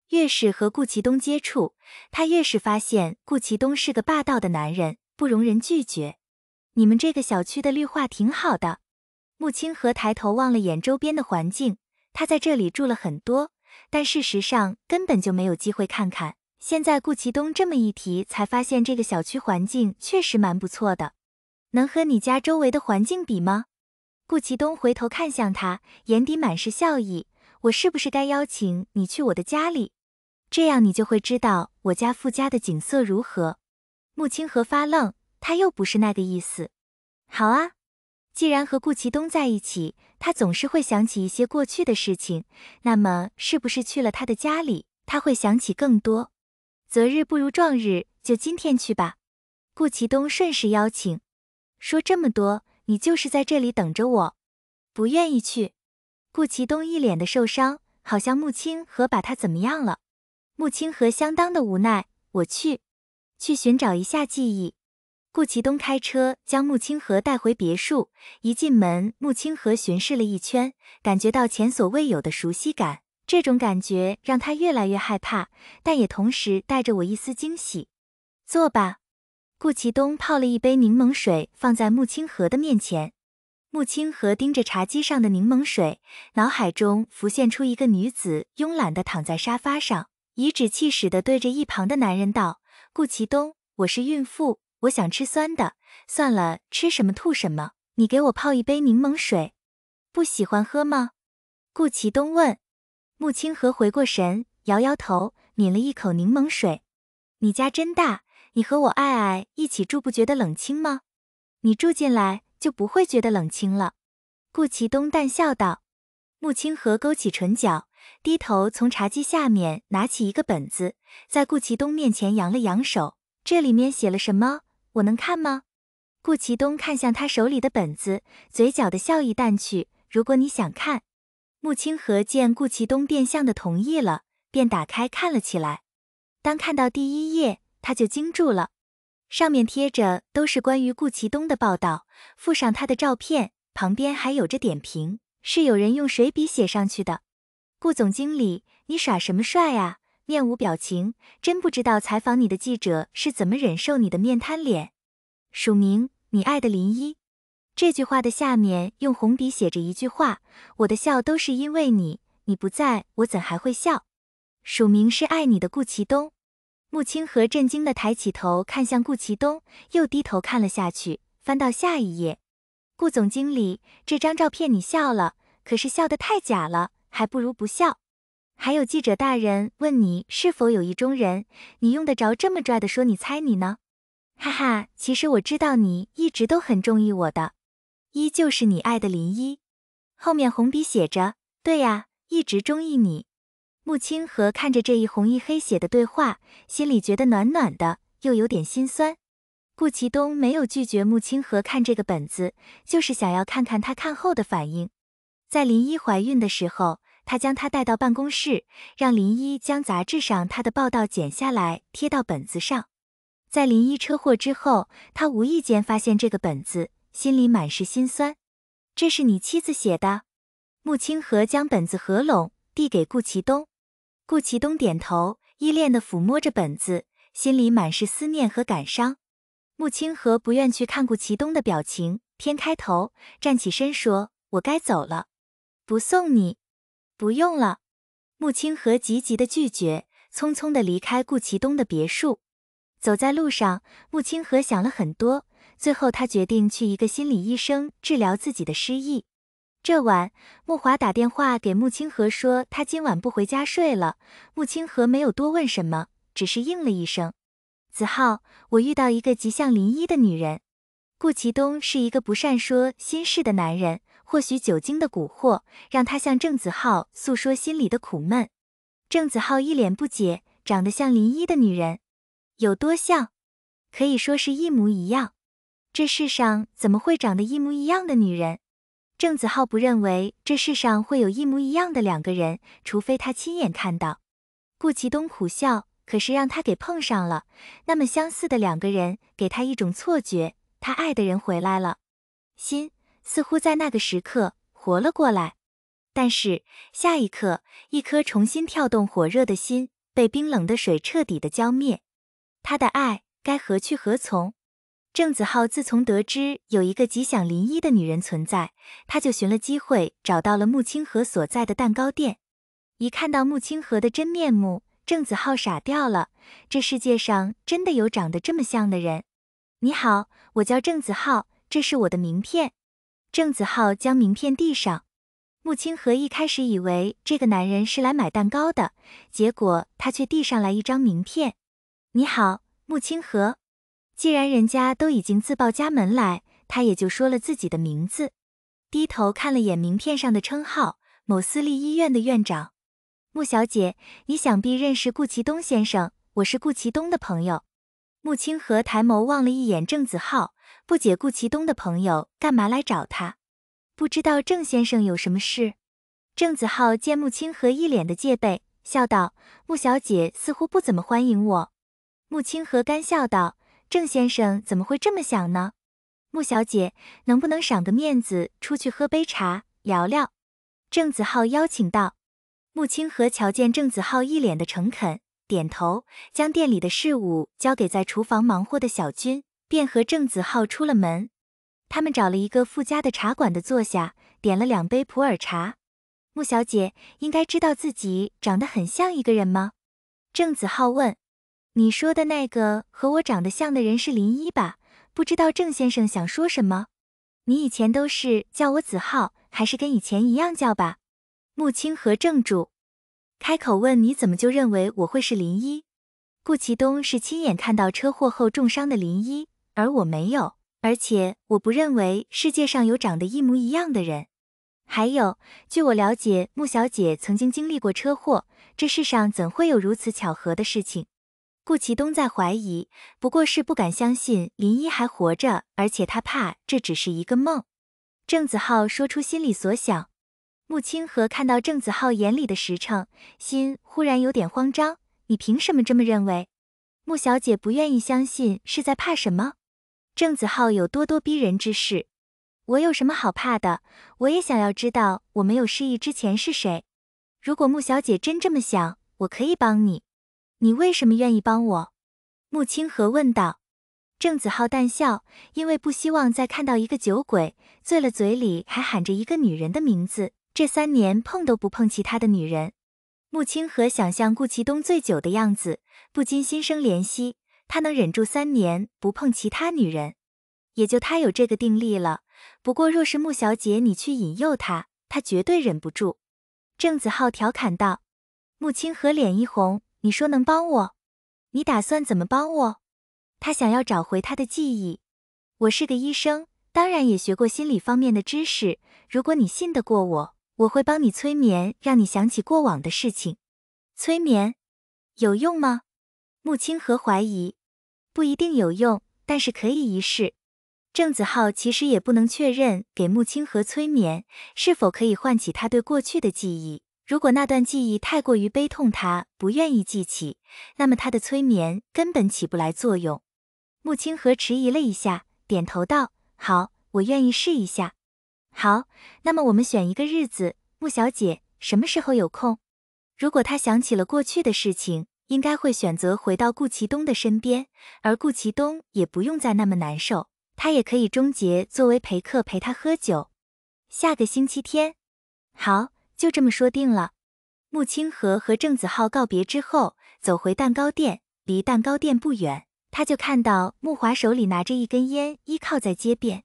越是和顾其东接触，他越是发现顾其东是个霸道的男人，不容人拒绝。你们这个小区的绿化挺好的。穆清河抬头望了眼周边的环境，他在这里住了很多，但事实上根本就没有机会看看。现在顾其东这么一提，才发现这个小区环境确实蛮不错的。能和你家周围的环境比吗？顾其东回头看向他，眼底满是笑意。我是不是该邀请你去我的家里？这样你就会知道我家富家的景色如何。穆清河发愣，他又不是那个意思。好啊，既然和顾其东在一起，他总是会想起一些过去的事情，那么是不是去了他的家里，他会想起更多？择日不如撞日，就今天去吧。顾其东顺势邀请。说这么多，你就是在这里等着我？不愿意去。顾其东一脸的受伤，好像穆清河把他怎么样了。穆清河相当的无奈，我去寻找一下记忆。顾其东开车将穆清河带回别墅，一进门，穆清河巡视了一圈，感觉到前所未有的熟悉感。这种感觉让他越来越害怕，但也同时带着我一丝惊喜。坐吧。顾其东泡了一杯柠檬水放在穆清河的面前。穆清河盯着茶几上的柠檬水，脑海中浮现出一个女子慵懒地躺在沙发上，颐指气使地对着一旁的男人道：“顾其东，我是孕妇，我想吃酸的。算了，吃什么吐什么，你给我泡一杯柠檬水。不喜欢喝吗？”顾其东问。穆清河回过神，摇摇头，抿了一口柠檬水。你家真大，你和我爱爱一起住不觉得冷清吗？你住进来就不会觉得冷清了。顾其东淡笑道。穆清河勾起唇角，低头从茶几下面拿起一个本子，在顾其东面前扬了扬手。这里面写了什么？我能看吗？顾其东看向他手里的本子，嘴角的笑意淡去。如果你想看。穆清河见顾其东变相的同意了，便打开看了起来。当看到第一页，他就惊住了。上面贴着都是关于顾其东的报道，附上他的照片，旁边还有着点评，是有人用水笔写上去的。顾总经理，你耍什么帅啊？面无表情，真不知道采访你的记者是怎么忍受你的面瘫脸。署名：你爱的林一。这句话的下面用红笔写着一句话：我的笑都是因为你，你不在，我怎还会笑？署名是爱你的顾其东。穆清河震惊地抬起头看向顾其东，又低头看了下去，翻到下一页。顾总经理，这张照片你笑了，可是笑得太假了，还不如不笑。还有记者大人问你是否有意中人，你用得着这么拽地说你猜你呢？哈哈，其实我知道你一直都很中意我的。一就是你爱的林一。后面红笔写着，对呀，一直中意你。穆清河看着这一红一黑写的对话，心里觉得暖暖的，又有点心酸。顾其东没有拒绝穆清河看这个本子，就是想要看看他看后的反应。在林一怀孕的时候，他将她带到办公室，让林一将杂志上她的报道剪下来贴到本子上。在林一车祸之后，他无意间发现这个本子，心里满是心酸。这是你妻子写的？穆清河将本子合拢，递给顾其东。顾其东点头，依恋地抚摸着本子，心里满是思念和感伤。穆清河不愿去看顾其东的表情，偏开头，站起身说：“我该走了。”“不送你。”“不用了。”穆清河急急地拒绝，匆匆地离开顾其东的别墅。走在路上，穆清河想了很多，最后他决定去一个心理医生治疗自己的失忆。这晚，穆华打电话给穆清河说他今晚不回家睡了。穆清河没有多问什么，只是应了一声。子浩，我遇到一个极像林一的女人。顾其东是一个不善说心事的男人，或许酒精的蛊惑让他向郑子浩诉说心里的苦闷。郑子浩一脸不解，长得像林一的女人，有多像？可以说是一模一样。这世上怎么会长得一模一样的女人？郑子浩不认为这世上会有一模一样的两个人，除非他亲眼看到。顾其东苦笑，可是让他给碰上了，那么相似的两个人，给他一种错觉，他爱的人回来了。心似乎在那个时刻活了过来，但是下一刻，一颗重新跳动火热的心被冰冷的水彻底的浇灭。他的爱该何去何从？郑子浩自从得知有一个极想林一的女人存在，他就寻了机会找到了穆清河所在的蛋糕店。一看到穆清河的真面目，郑子浩傻掉了，这世界上真的有长得这么像的人。你好，我叫郑子浩，这是我的名片。郑子浩将名片递上。穆清河一开始以为这个男人是来买蛋糕的，结果他却递上来一张名片。你好，穆清河。既然人家都已经自报家门来，他也就说了自己的名字，低头看了眼名片上的称号，某私立医院的院长。穆小姐，你想必认识顾其东先生，我是顾其东的朋友。穆清河抬眸望了一眼郑子浩，不解顾其东的朋友干嘛来找他，不知道郑先生有什么事。郑子浩见穆清河一脸的戒备，笑道：“穆小姐似乎不怎么欢迎我。”穆清河干笑道：“郑先生怎么会这么想呢？穆小姐，能不能赏个面子，出去喝杯茶聊聊？”郑子浩邀请道。穆清河瞧见郑子浩一脸的诚恳，点头，将店里的事务交给在厨房忙活的小军，便和郑子浩出了门。他们找了一个附家的茶馆的坐下，点了2杯普洱茶。穆小姐应该知道自己长得很像一个人吗？郑子浩问。你说的那个和我长得像的人是林一吧？不知道郑先生想说什么？你以前都是叫我子浩，还是跟以前一样叫吧？穆清河怔住，开口问：你怎么就认为我会是林一？顾其东是亲眼看到车祸后重伤的林一，而我没有，而且我不认为世界上有长得一模一样的人。还有，据我了解，穆小姐曾经经历过车祸，这世上怎会有如此巧合的事情？顾其东在怀疑，不过是不敢相信林一还活着，而且他怕这只是一个梦。郑子浩说出心里所想。穆清河看到郑子浩眼里的实诚，心忽然有点慌张。你凭什么这么认为？穆小姐不愿意相信，是在怕什么？郑子浩有咄咄逼人之势。我有什么好怕的？我也想要知道我没有失忆之前是谁。如果穆小姐真这么想，我可以帮你。你为什么愿意帮我？穆清河问道。郑子浩淡笑，因为不希望再看到一个酒鬼，醉了嘴里还喊着一个女人的名字，这3年碰都不碰其他的女人。穆清河想象顾其东醉酒的样子，不禁心生怜惜，他能忍住3年不碰其他女人，也就他有这个定力了。不过若是穆小姐你去引诱他，他绝对忍不住。郑子浩调侃道。穆清河脸一红，你说能帮我？你打算怎么帮我？他想要找回他的记忆。我是个医生，当然也学过心理方面的知识，如果你信得过我，我会帮你催眠，让你想起过往的事情。催眠有用吗？穆清河怀疑。不一定有用，但是可以一试。郑子浩其实也不能确认给穆清河催眠是否可以唤起他对过去的记忆，如果那段记忆太过于悲痛，他不愿意记起，那么他的催眠根本起不来作用。穆清河迟疑了一下，点头道：好，我愿意试一下。好，那么我们选一个日子，穆小姐，什么时候有空？如果他想起了过去的事情，应该会选择回到顾其东的身边，而顾其东也不用再那么难受，他也可以终结作为陪客陪他喝酒。下个星期天，好，就这么说定了。穆清河和郑子浩告别之后，走回蛋糕店，离蛋糕店不远，他就看到穆华手里拿着一根烟，依靠在街边。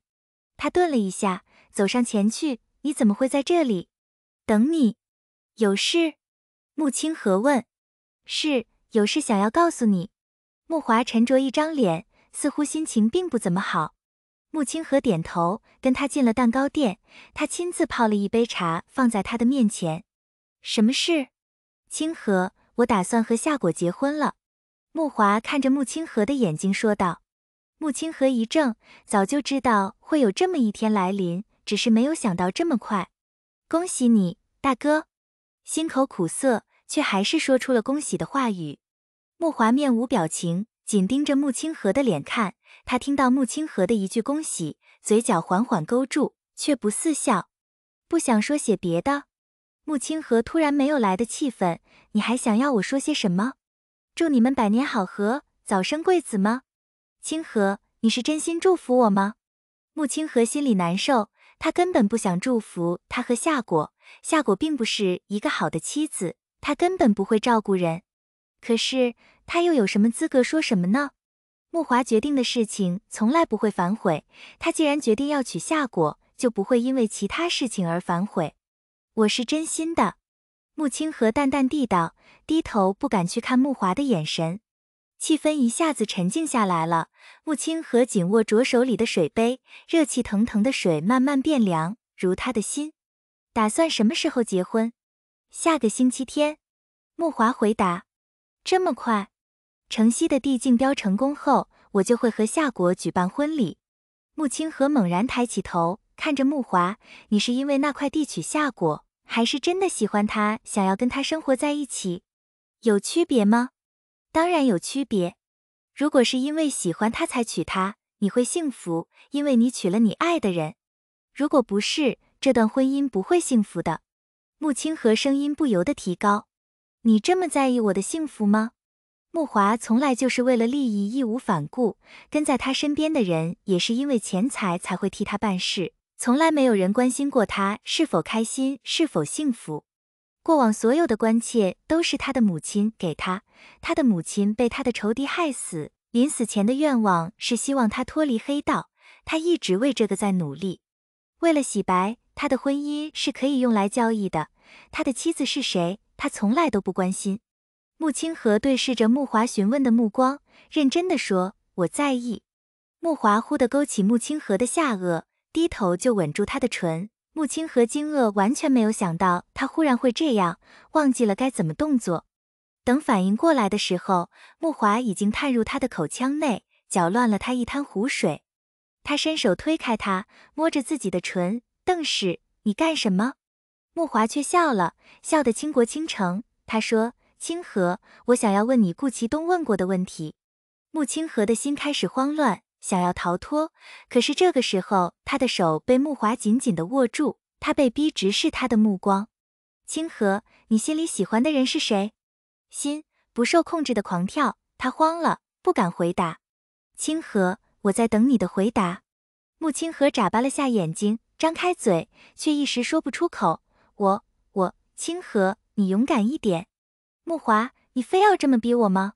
他顿了一下，走上前去，你怎么会在这里？等你。有事？穆清河问。是，有事想要告诉你。穆华沉着一张脸，似乎心情并不怎么好。穆清河点头，跟他进了蛋糕店，他亲自泡了一杯茶放在他的面前。什么事？清河，我打算和夏果结婚了。穆华看着穆清河的眼睛说道。穆清河一怔，早就知道会有这么一天来临，只是没有想到这么快。恭喜你，大哥。心口苦涩，却还是说出了恭喜的话语。穆华面无表情，紧盯着穆清河的脸看，他听到穆清河的一句恭喜，嘴角缓缓勾住，却不似笑。不想说些别的？穆清河突然没有来的气愤，你还想要我说些什么？祝你们百年好合，早生贵子吗？清河，你是真心祝福我吗？穆清河心里难受，他根本不想祝福他和夏果，夏果并不是一个好的妻子，他根本不会照顾人。可是他又有什么资格说什么呢？穆华决定的事情从来不会反悔，他既然决定要娶夏果，就不会因为其他事情而反悔。我是真心的。穆清河淡淡地道，低头不敢去看穆华的眼神。气氛一下子沉静下来了，穆清河紧握着手里的水杯，热气腾腾的水慢慢变凉，如他的心。打算什么时候结婚？下个星期天。穆华回答。这么快？城西的地竞标成功后，我就会和夏果举办婚礼。穆清河猛然抬起头，看着穆华，你是因为那块地娶夏果，还是真的喜欢他，想要跟他生活在一起？有区别吗？当然有区别。如果是因为喜欢他才娶她，你会幸福，因为你娶了你爱的人。如果不是，这段婚姻不会幸福的。穆清河声音不由得提高。你这么在意我的幸福吗？穆华从来就是为了利益义无反顾，跟在他身边的人也是因为钱财才会替他办事，从来没有人关心过他是否开心，是否幸福。过往所有的关切都是他的母亲给他，他的母亲被他的仇敌害死，临死前的愿望是希望他脱离黑道，他一直为这个在努力。为了洗白，他的婚姻是可以用来交易的，他的妻子是谁，他从来都不关心。穆清河对视着穆华询问的目光，认真地说，我在意。穆华忽地勾起穆清河的下颚，低头就吻住他的唇。穆清河惊愕，完全没有想到他忽然会这样，忘记了该怎么动作。等反应过来的时候，穆华已经探入他的口腔内，搅乱了他一滩湖水。他伸手推开他，摸着自己的唇，瞪视，你干什么？穆华却笑了，笑得倾国倾城。他说，清河，我想要问你顾其东问过的问题。穆清河的心开始慌乱，想要逃脱，可是这个时候他的手被穆华紧紧地握住，他被逼直视他的目光。清河，你心里喜欢的人是谁？心不受控制的狂跳，他慌了，不敢回答。清河，我在等你的回答。穆清河眨巴了下眼睛，张开嘴，却一时说不出口。清河，你勇敢一点。穆华，你非要这么逼我吗？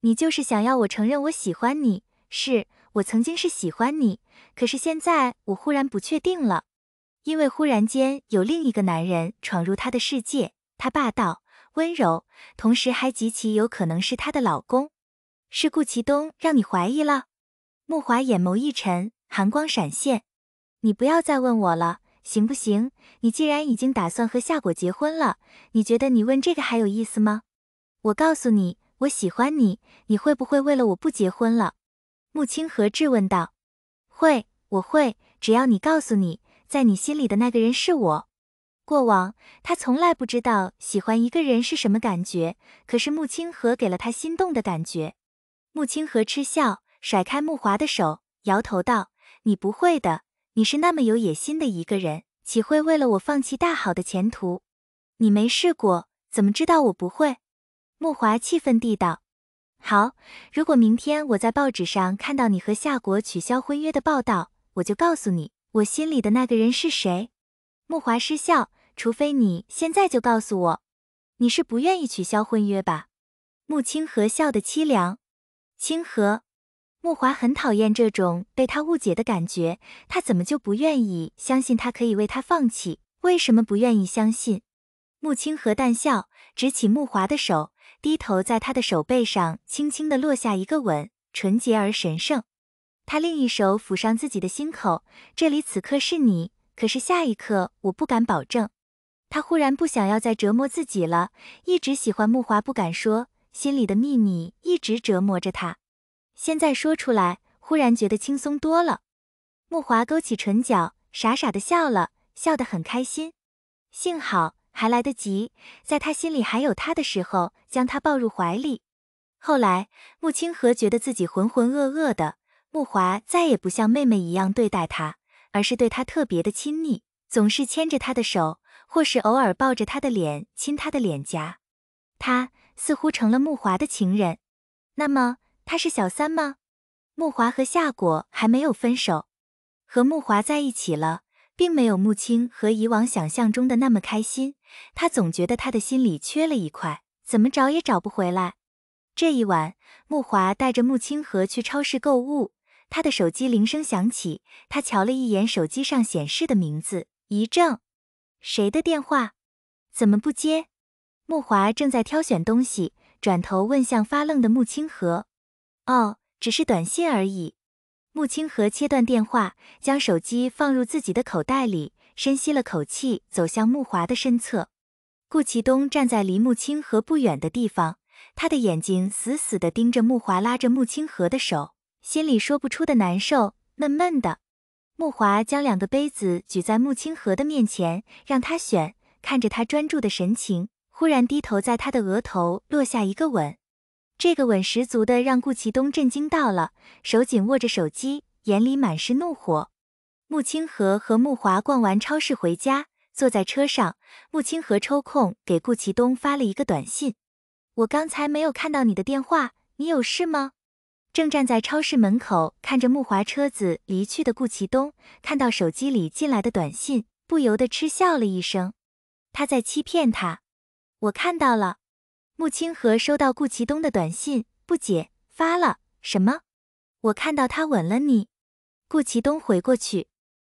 你就是想要我承认我喜欢你。是，我曾经是喜欢你，可是现在我忽然不确定了。因为忽然间有另一个男人闯入她的世界，他霸道、温柔，同时还极其有可能是她的老公。是顾其东让你怀疑了？穆华眼眸一沉，寒光闪现。你不要再问我了，行不行？你既然已经打算和夏果结婚了，你觉得你问这个还有意思吗？我告诉你，我喜欢你，你会不会为了我不结婚了？穆清河质问道。会，我会，只要你告诉你，在你心里的那个人是我。过往，他从来不知道喜欢一个人是什么感觉，可是穆清河给了他心动的感觉。穆清河嗤笑，甩开穆华的手，摇头道，你不会的，你是那么有野心的一个人，岂会为了我放弃大好的前途？你没试过，怎么知道我不会？木华气愤地道。好，如果明天我在报纸上看到你和夏国取消婚约的报道，我就告诉你，我心里的那个人是谁。木华失笑，除非你现在就告诉我。你是不愿意取消婚约吧？穆清河笑得凄凉。清河，木华很讨厌这种被他误解的感觉，他怎么就不愿意相信他可以为他放弃？为什么不愿意相信？穆清河淡笑，执起木华的手，低头在他的手背上轻轻地落下一个吻，纯洁而神圣。他另一手抚上自己的心口，这里此刻是你，可是下一刻我不敢保证。他忽然不想要再折磨自己了，一直喜欢木华不敢说，心里的秘密一直折磨着他。现在说出来，忽然觉得轻松多了。木华勾起唇角，傻傻地笑了，笑得很开心。幸好还来得及，在他心里还有他的时候，将他抱入怀里。后来，穆清河觉得自己浑浑噩噩的，木华再也不像妹妹一样对待他，而是对他特别的亲昵，总是牵着他的手，或是偶尔抱着他的脸，亲他的脸颊。他似乎成了木华的情人。那么，他是小三吗？木华和夏果还没有分手，和木华在一起了，并没有穆清和以往想象中的那么开心，他总觉得他的心里缺了一块，怎么找也找不回来。这一晚，木华带着穆清河去超市购物，他的手机铃声响起，他瞧了一眼手机上显示的名字，一怔。谁的电话？怎么不接？木华正在挑选东西，转头问向发愣的穆清河。哦，只是短信而已。穆清河切断电话，将手机放入自己的口袋里，深吸了口气，走向木华的身侧。顾其东站在离穆清河不远的地方，他的眼睛死死地盯着木华拉着穆清河的手，心里说不出的难受，闷闷的。木华将2个杯子举在穆清河的面前，让他选，看着他专注的神情，忽然低头在他的额头落下一个吻。这个吻十足的让顾其东震惊到了，手紧握着手机，眼里满是怒火。穆清河和木华逛完超市回家，坐在车上，穆清河抽空给顾其东发了一个短信。我刚才没有看到你的电话，你有事吗？正站在超市门口看着木华车子离去的顾其东，看到手机里进来的短信，不由得嗤笑了一声。他在欺骗他。我看到了。穆清河收到顾其东的短信，不解，发了什么？我看到他吻了你。顾其东回过去，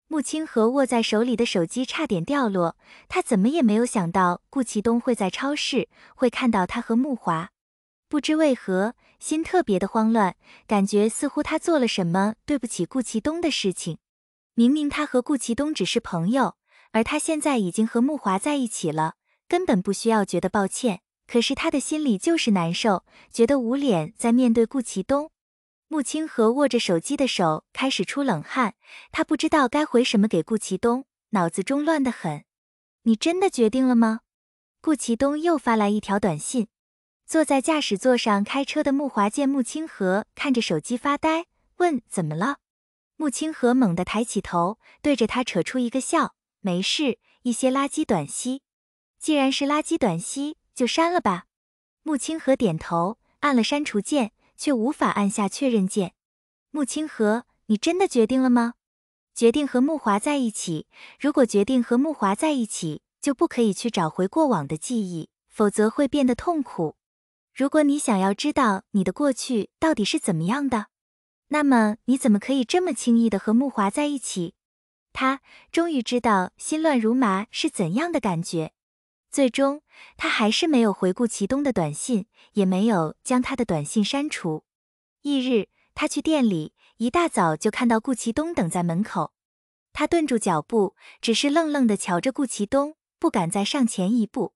穆清河握在手里的手机差点掉落，他怎么也没有想到顾其东会在超市，会看到他和木华。不知为何，心特别的慌乱，感觉似乎他做了什么对不起顾其东的事情。明明他和顾其东只是朋友，而他现在已经和木华在一起了，根本不需要觉得抱歉。可是他的心里就是难受，觉得无脸在面对顾其东。穆清河握着手机的手开始出冷汗，他不知道该回什么给顾其东，脑子中乱得很。你真的决定了吗？顾其东又发来一条短信。坐在驾驶座上开车的木华见穆清河看着手机发呆，问怎么了？穆清河猛地抬起头，对着他扯出一个笑，没事，一些垃圾短信。既然是垃圾短信，就删了吧。穆清河点头，按了删除键，却无法按下确认键。穆清河，你真的决定了吗？决定和木华在一起。如果决定和木华在一起，就不可以去找回过往的记忆，否则会变得痛苦。如果你想要知道你的过去到底是怎么样的，那么你怎么可以这么轻易的和木华在一起？他终于知道心乱如麻是怎样的感觉。最终，他还是没有回顾其东的短信，也没有将他的短信删除。翌日，他去店里，一大早就看到顾其东等在门口。他顿住脚步，只是愣愣地瞧着顾其东，不敢再上前一步。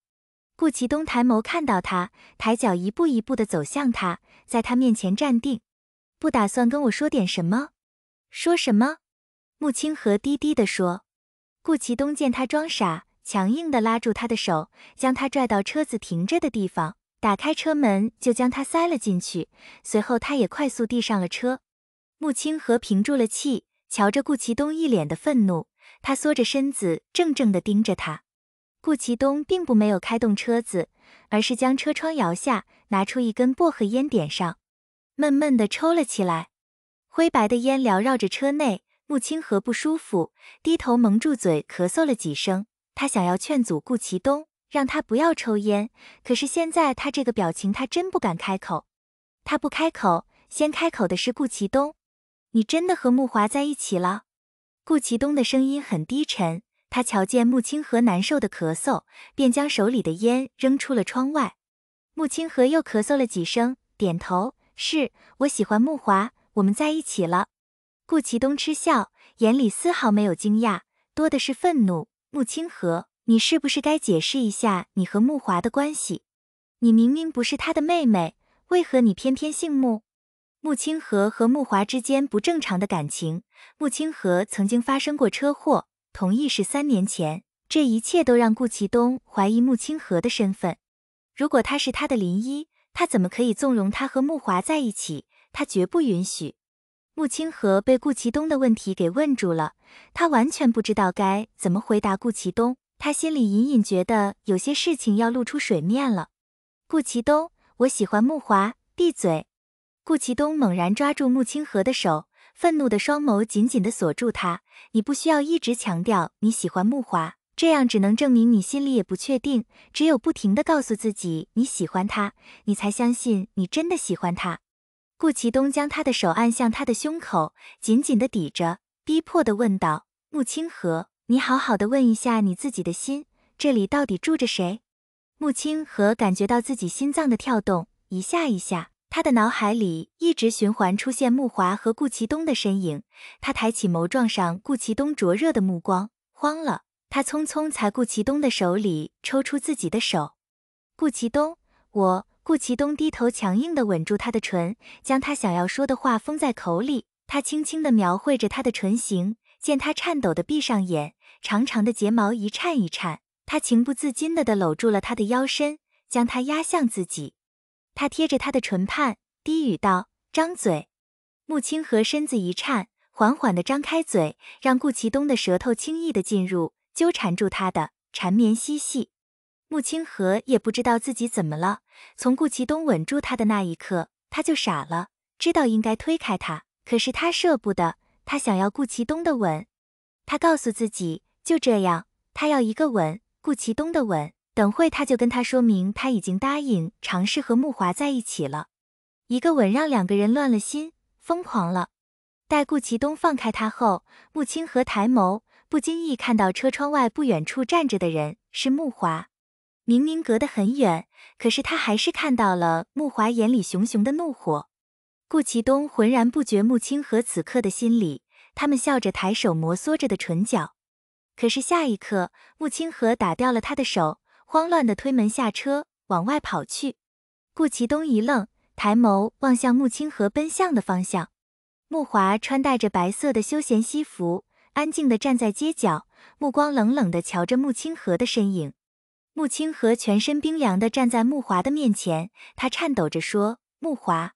顾其东抬眸看到他，抬脚一步一步地走向他，在他面前站定。不打算跟我说点什么？说什么？穆清河低低地说。顾其东见他装傻，强硬地拉住他的手，将他拽到车子停着的地方，打开车门就将他塞了进去，随后他也快速递上了车。穆清河平住了气，瞧着顾其东一脸的愤怒，他缩着身子怔怔地盯着他。顾其东并不没有开动车子，而是将车窗摇下，拿出一根薄荷烟点上，闷闷地抽了起来。灰白的烟缭绕着车内，穆清河不舒服，低头蒙住嘴咳嗽了几声。他想要劝阻顾其东，让他不要抽烟，可是现在他这个表情，他真不敢开口。他不开口，先开口的是顾其东：“你真的和慕华在一起了？”顾其东的声音很低沉，他瞧见穆清河难受的咳嗽，便将手里的烟扔出了窗外。穆清河又咳嗽了几声，点头：“是，我喜欢慕华，我们在一起了。”顾其东嗤笑，眼里丝毫没有惊讶，多的是愤怒：“穆清河，你是不是该解释一下你和慕华的关系？你明明不是他的妹妹，为何你偏偏姓穆？”穆清河和慕华之间不正常的感情，穆清河曾经发生过车祸，同意是3年前，这一切都让顾其东怀疑穆清河的身份。如果他是他的林一，他怎么可以纵容他和慕华在一起？他绝不允许。穆清河被顾其东的问题给问住了，他完全不知道该怎么回答顾其东，他心里隐隐觉得有些事情要露出水面了。顾其东，我喜欢慕华，闭嘴！顾其东猛然抓住穆清河的手，愤怒的双眸紧紧地锁住他。你不需要一直强调你喜欢慕华，这样只能证明你心里也不确定，只有不停地告诉自己你喜欢他，你才相信你真的喜欢他。顾其东将他的手按向他的胸口，紧紧地抵着，逼迫地问道：“穆清河，你好好的问一下你自己的心，这里到底住着谁？”穆清河感觉到自己心脏的跳动，一下一下，他的脑海里一直循环出现慕华和顾其东的身影。他抬起眸，撞上顾其东灼热的目光，慌了，他匆匆从顾其东的手里抽出自己的手。顾其东，顾其东低头强硬地吻住他的唇，将他想要说的话封在口里。他轻轻地描绘着他的唇形，见他颤抖地闭上眼，长长的睫毛一颤一颤。他情不自禁地搂住了他的腰身，将他压向自己。他贴着他的唇畔，低语道：“张嘴。”穆清河身子一颤，缓缓地张开嘴，让顾其东的舌头轻易地进入，纠缠住他的，缠绵嬉戏。穆清河也不知道自己怎么了，从顾其东吻住他的那一刻，他就傻了，知道应该推开他，可是他舍不得，他想要顾其东的吻。他告诉自己，就这样，他要一个吻，顾其东的吻，等会他就跟他说明他已经答应尝试和慕华在一起了。一个吻让2个人乱了心，疯狂了。待顾其东放开他后，穆清河抬眸，不经意看到车窗外不远处站着的人是慕华。明明隔得很远，可是他还是看到了慕华眼里熊熊的怒火。顾其东浑然不觉穆清河此刻的心理，他们笑着抬手摩挲着的唇角。可是下一刻，穆清河打掉了他的手，慌乱地推门下车，往外跑去。顾其东一愣，抬眸望向穆清河奔向的方向。慕华穿戴着白色的休闲西服，安静地站在街角，目光冷冷地瞧着穆清河的身影。穆清河全身冰凉地站在慕华的面前，他颤抖着说：“慕华，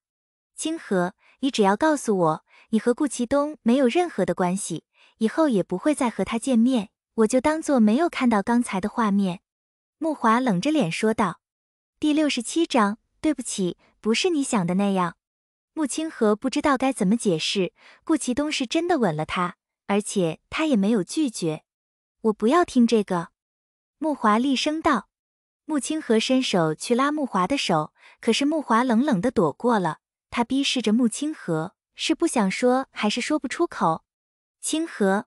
清河，你只要告诉我，你和顾其东没有任何的关系，以后也不会再和他见面，我就当作没有看到刚才的画面。”慕华冷着脸说道。第67章，对不起，不是你想的那样。穆清河不知道该怎么解释，顾其东是真的吻了他，而且他也没有拒绝。我不要听这个。慕华厉声道。穆清河伸手去拉慕华的手，可是慕华冷冷地躲过了。他逼视着穆清河，是不想说还是说不出口。清河。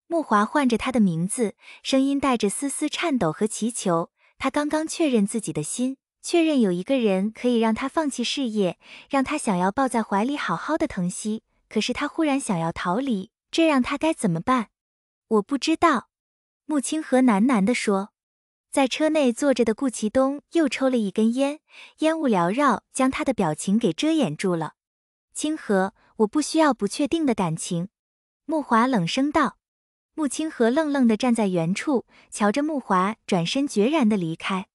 慕华唤着他的名字，声音带着丝丝颤抖和祈求。他刚刚确认自己的心，确认有一个人可以让他放弃事业，让他想要抱在怀里好好的疼惜，可是他忽然想要逃离，这让他该怎么办？我不知道。穆清河喃喃地说。在车内坐着的顾其东又抽了一根烟，烟雾缭绕，将他的表情给遮掩住了。清河，我不需要不确定的感情。慕华冷声道。穆清河愣愣地站在原处，瞧着慕华转身决然地离开。